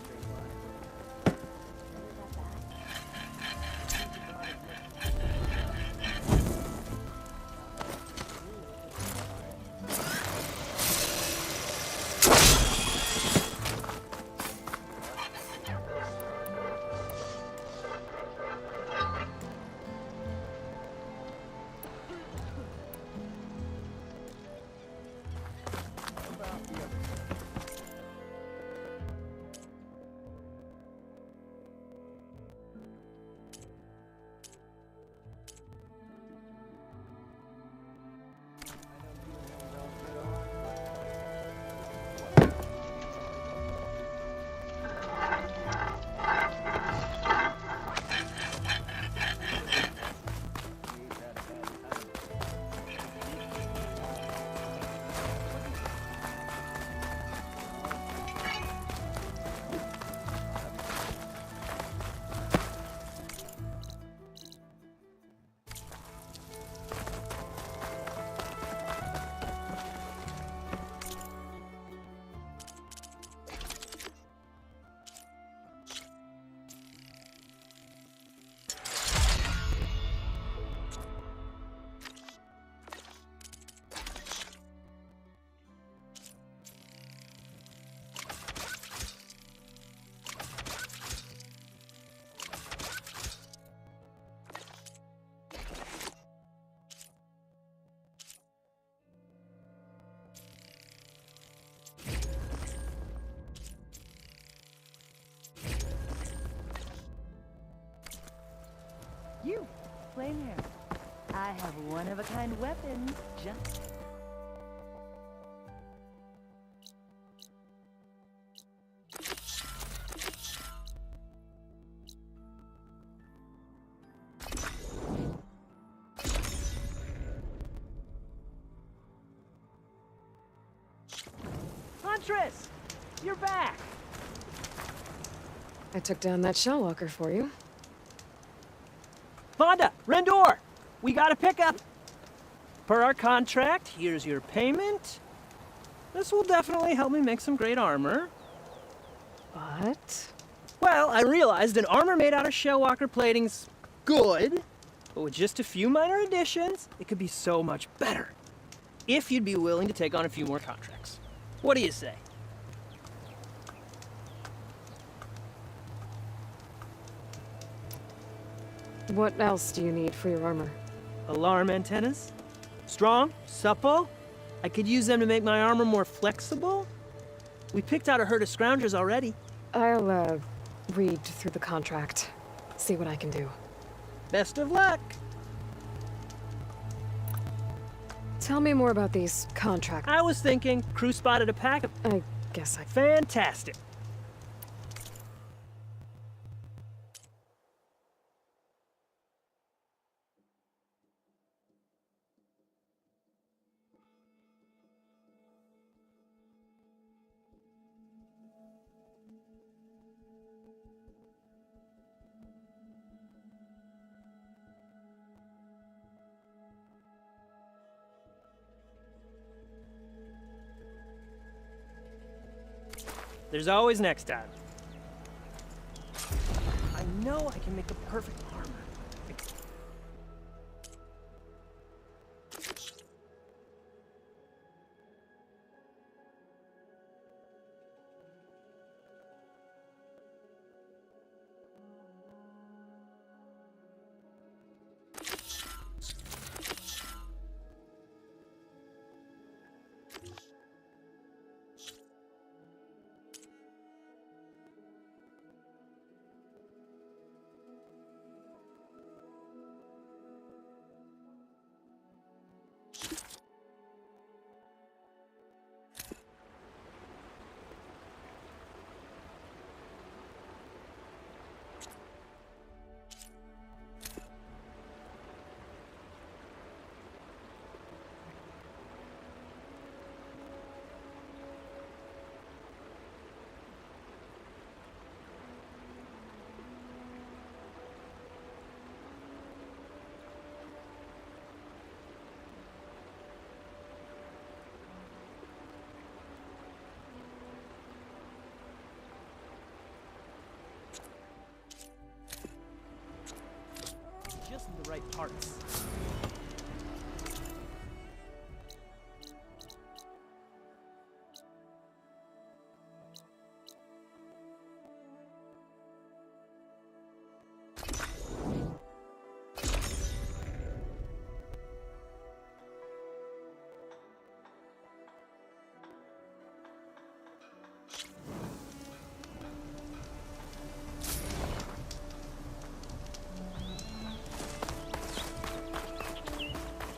You, flame hair. I have one-of-a-kind weapons just... Huntress! You're back! I took down that shell walker for you. Vonda! Rendor! We got a pickup! Per our contract, here's your payment. This will definitely help me make some great armor. But? Well, I realized an armor made out of shellwalker plating's good, but with just a few minor additions, it could be so much better. If you'd be willing to take on a few more contracts. What do you say? What else do you need for your armor? Alarm antennas? Strong? Supple? I could use them to make my armor more flexible? We picked out a herd of scroungers already. I'll, read through the contract. See what I can do. Best of luck! Tell me more about these contracts. I was thinking, crew spotted a pack of... I guess Fantastic! There's always next time. I know I can make a perfect armor. Just the right parts.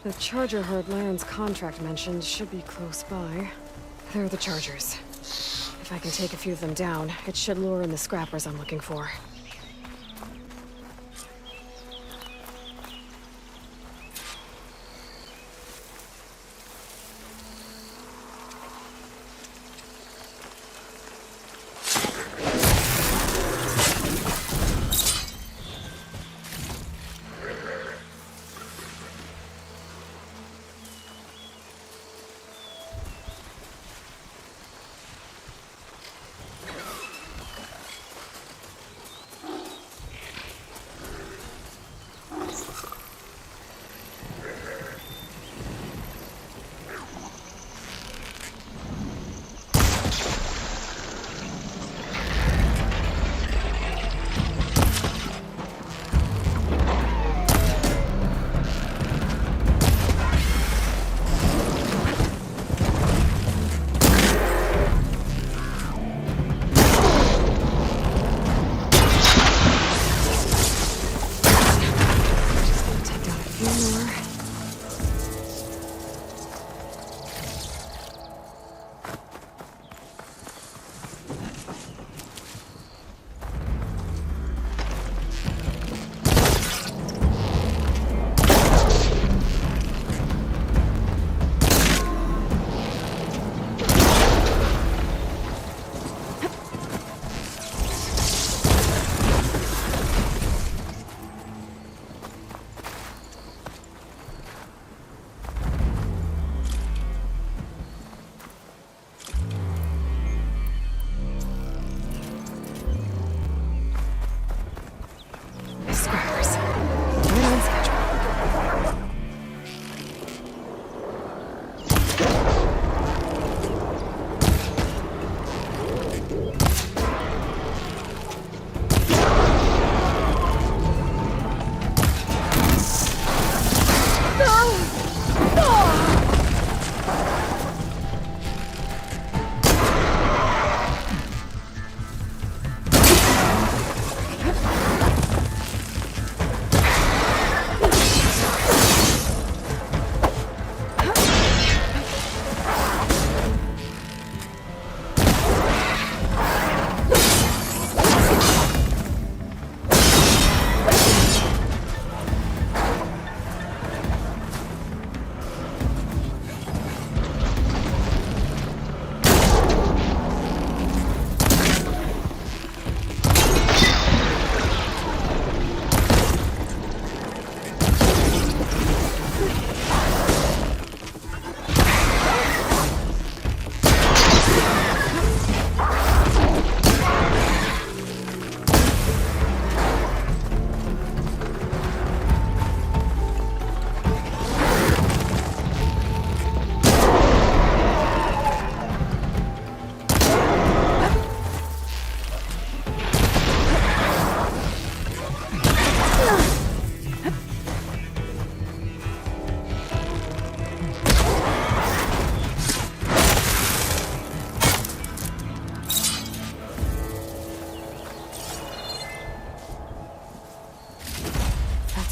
The Charger herd Laren's contract mentioned should be close by. There are the Chargers. If I can take a few of them down, it should lure in the scrappers I'm looking for.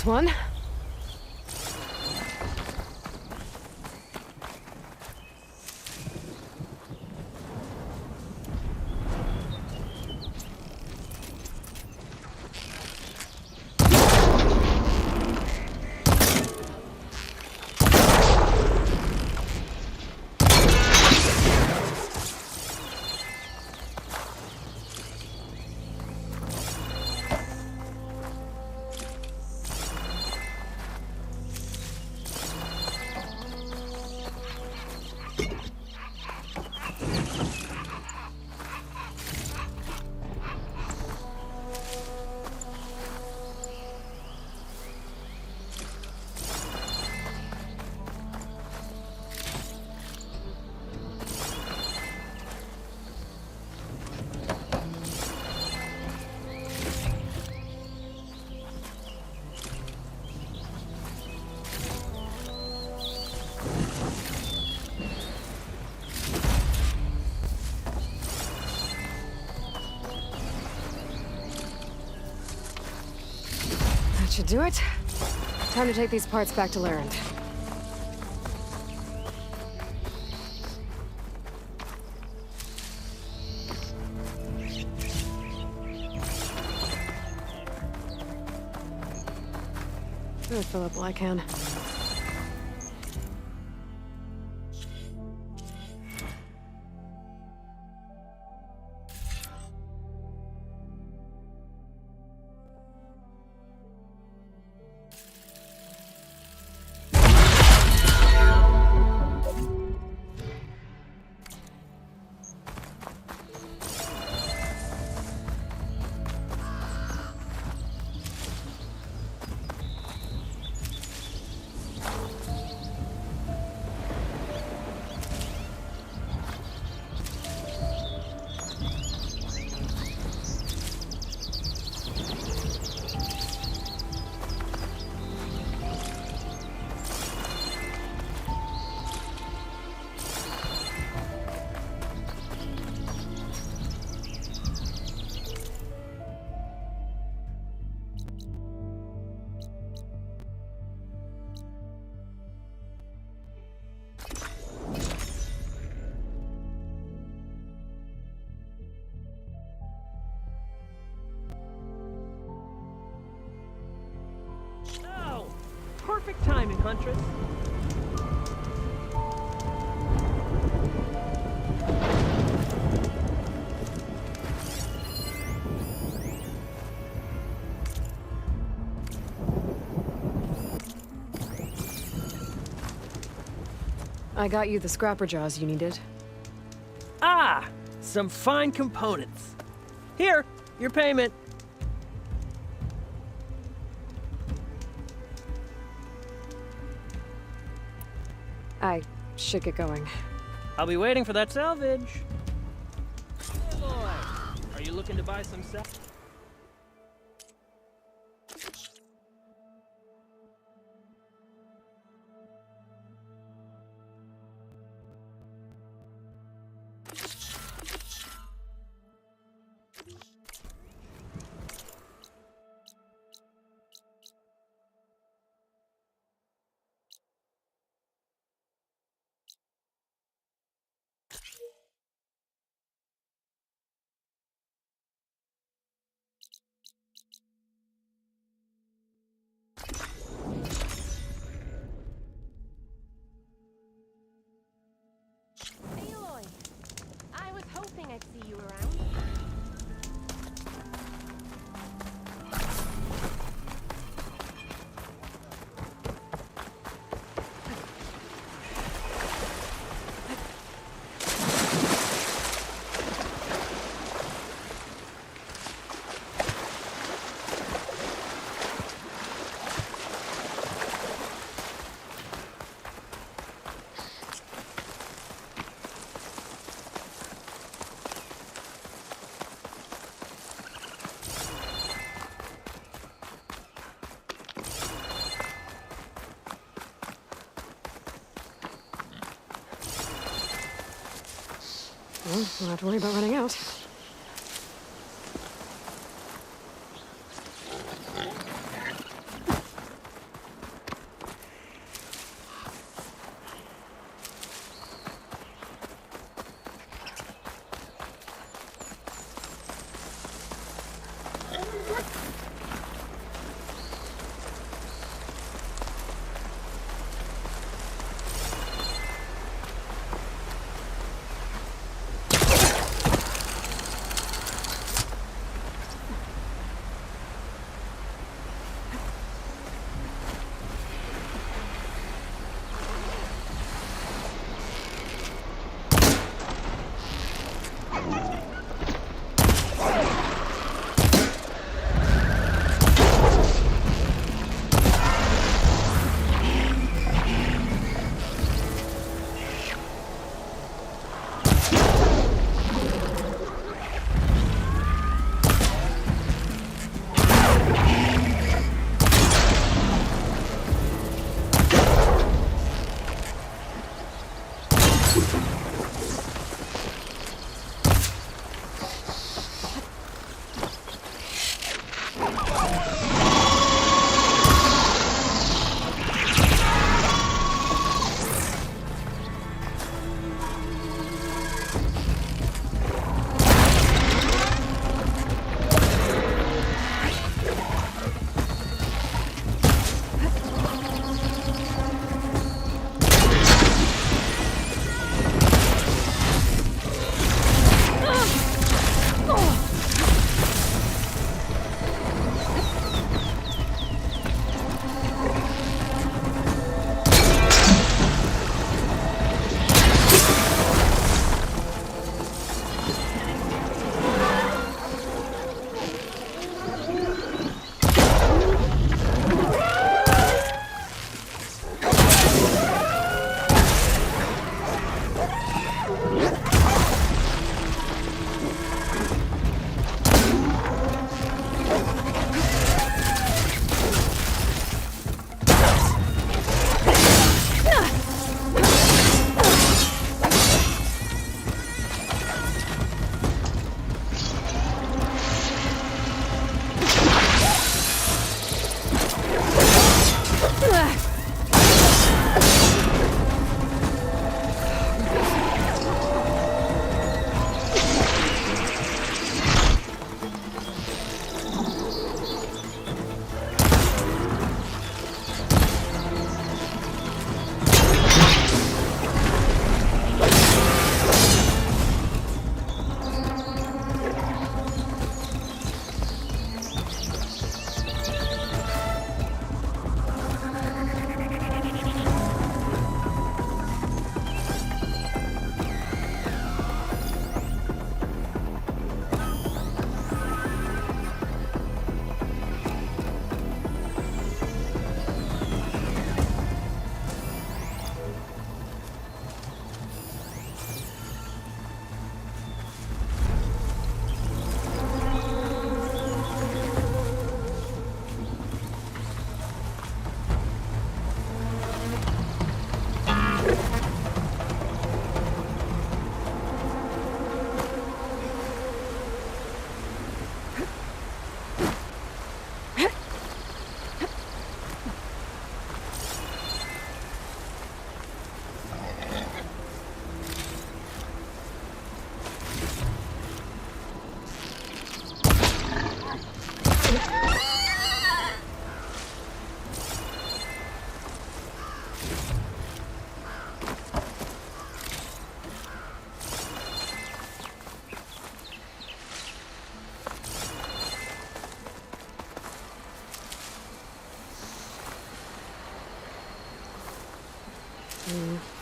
One. That should do it. Time to take these parts back to Larend. I'll fill up while I can. Perfect timing, Huntress. I got you the scrapper jaws you needed. Ah! Some fine components. Here, your payment. I should get going. I'll be waiting for that salvage. Hey, boy. Are you looking to buy some salvage? Aloy, I was hoping I'd see you around. Well, don't have to worry about running out.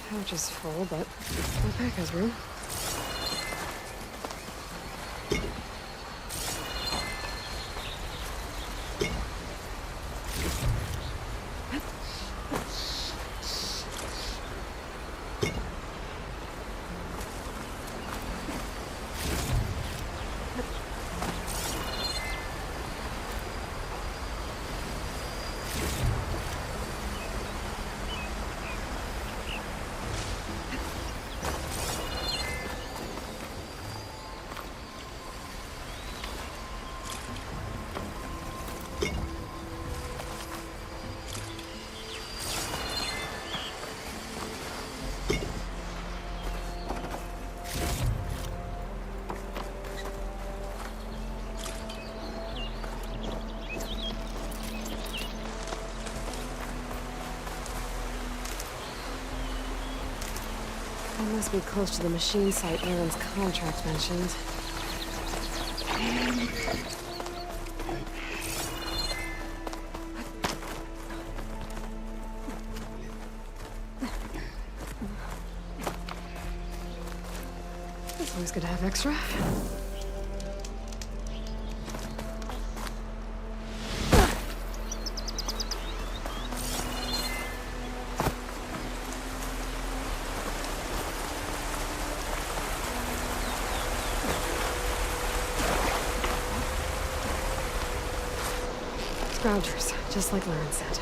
Pouch is full, but my pack has room. I must be close to the machine site Aaron's contract mentioned. It's always good to have extra. Scroungers, just like Lauren said.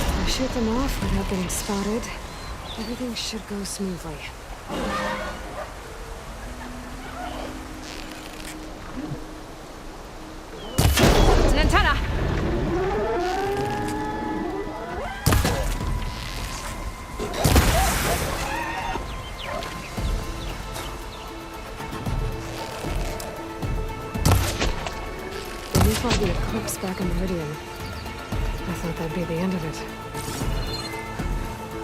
If I shoot them off without getting spotted, everything should go smoothly. It's an antenna! Saw the eclipse back in Meridian. I thought that'd be the end of it.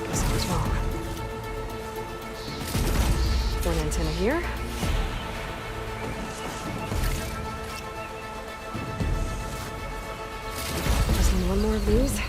Guess I was wrong. One antenna here. Just need one more of these.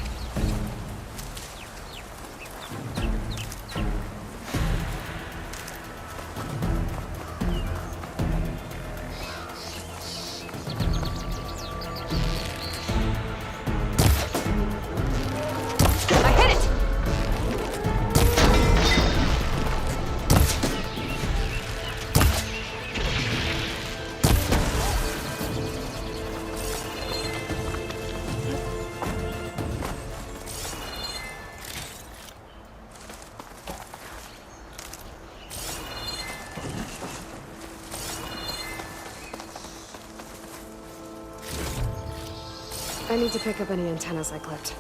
I need to pick up any antennas I clipped.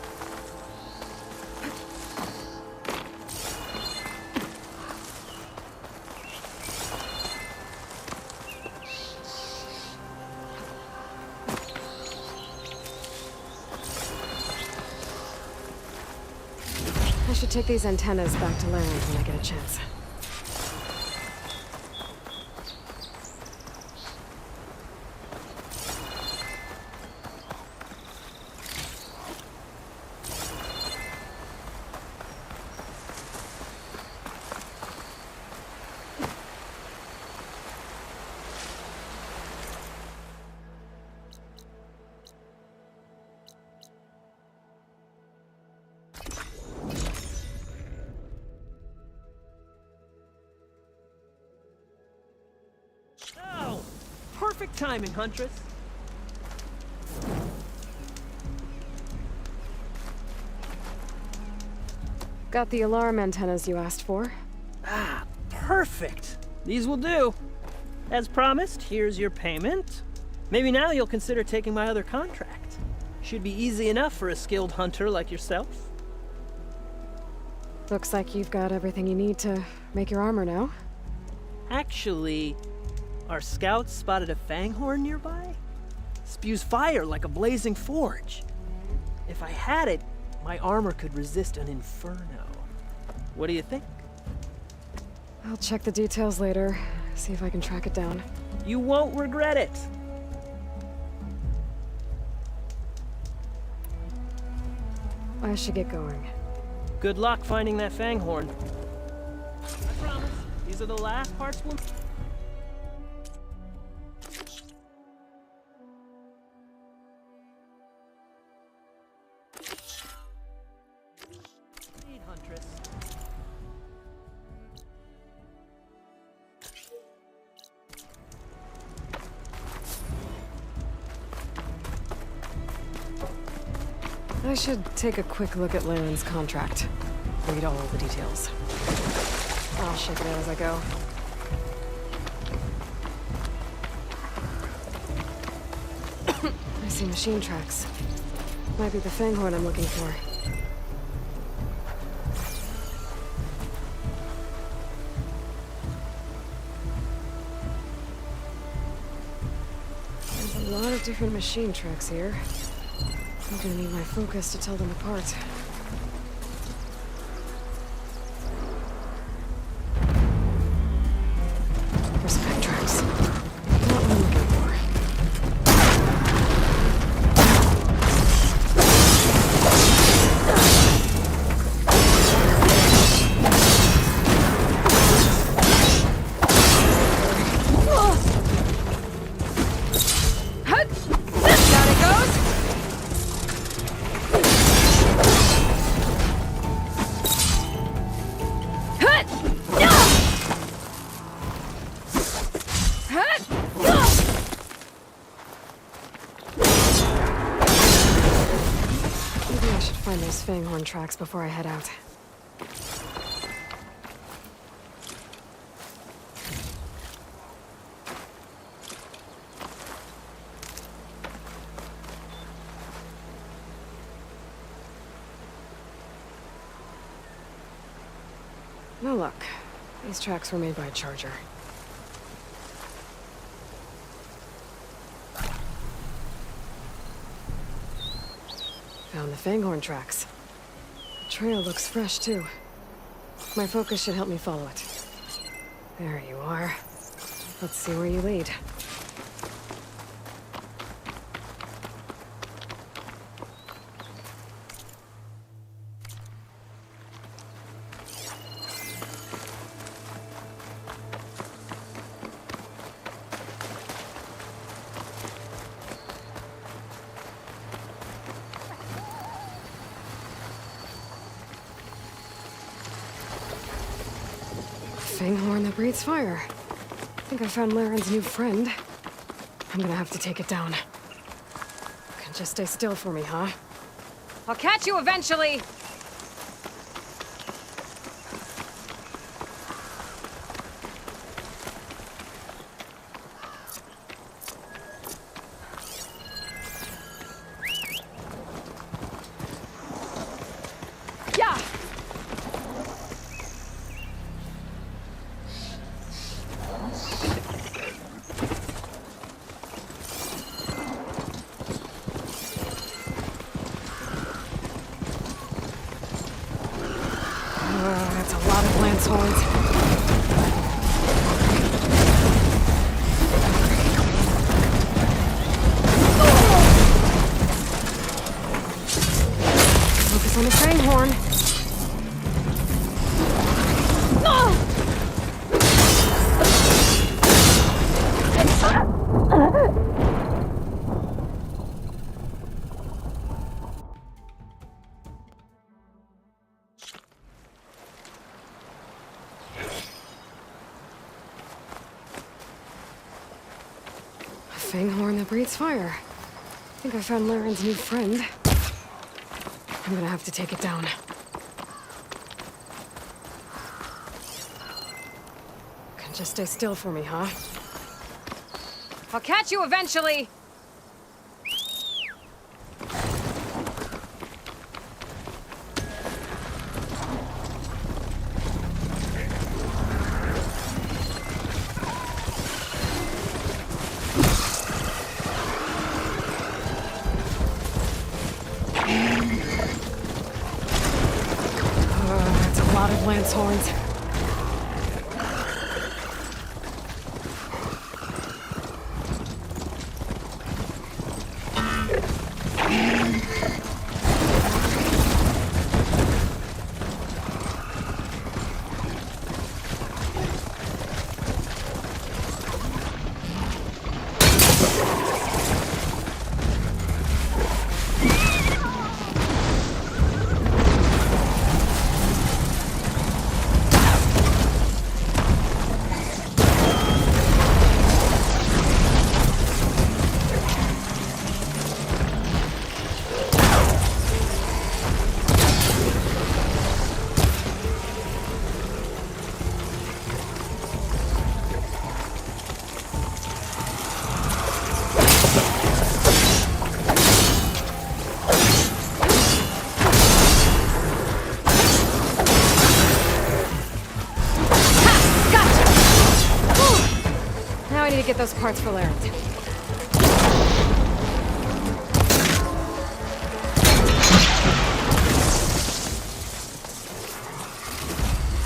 I should take these antennas back to Laren when I get a chance. Oh, perfect timing, Huntress. Got the alarm antennas you asked for. Ah, perfect. These will do. As promised, here's your payment. Maybe now you'll consider taking my other contract. Should be easy enough for a skilled hunter like yourself. Looks like you've got everything you need to make your armor now. Actually, our scouts spotted a fanghorn nearby. Spews fire like a blazing forge. If I had it, my armor could resist an inferno. What do you think? I'll check the details later, see if I can track it down. You won't regret it. I should get going. Good luck finding that Fanghorn. I promise, these are the last parts we'll... need, Huntress. I should take a quick look at Laren's contract. Read all the details. I'll check it out as I go. I see machine tracks. Might be the Fanghorn I'm looking for. There's a lot of different machine tracks here. I'm gonna need my focus to tell them apart. Respect tracks. Not what I'm looking for. Down it goes! Maybe I should find those Fanghorn tracks before I head out. No luck. These tracks were made by a charger. Found the Fanghorn tracks. The trail looks fresh, too. My focus should help me follow it. There you are. Let's see where you lead. Fanghorn that breathes fire. I think I found Laren's new friend. I'm gonna have to take it down. Can just stay still for me, huh? I'll catch you eventually! Yeah! That's a lot of lance horns. Focus on the Fanghorn. Fanghorn that breathes fire. I think I found Laren's new friend. I'm gonna have to take it down. Can just stay still for me, huh? I'll catch you eventually! That's a lot of lance horns. Get those parts for Larry.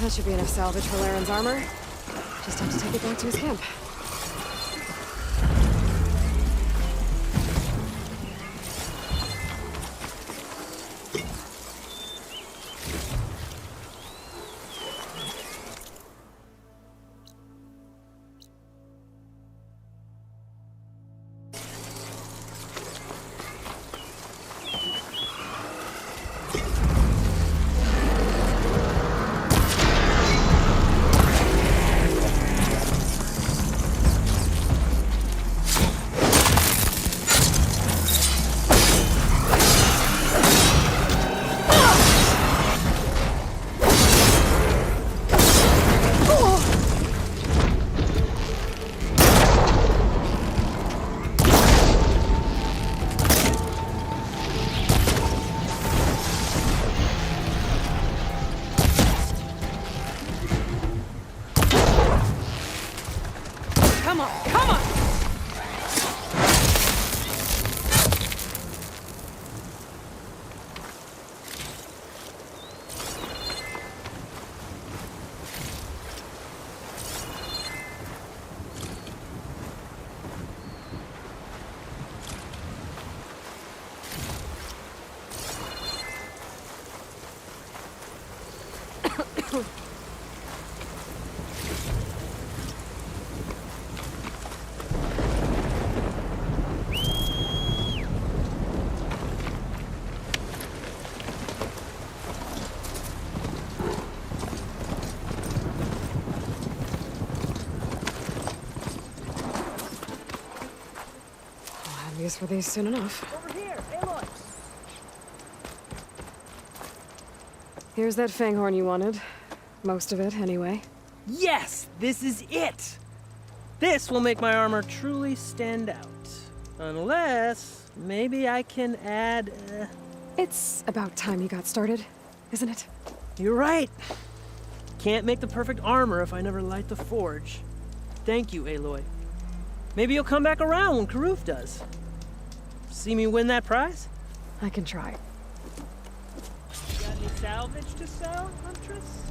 That should be enough salvage for Laren's armor. Just have to take it back to his camp. Use for these soon enough. Over here, Aloy. Here's that fanghorn you wanted. Most of it, anyway. Yes, this is it. This will make my armor truly stand out. Unless, maybe I can add... It's about time you got started, isn't it? You're right. Can't make the perfect armor if I never light the forge. Thank you, Aloy. Maybe you'll come back around when Karuf does. See me win that prize? I can try. Got any salvage to sell, Huntress?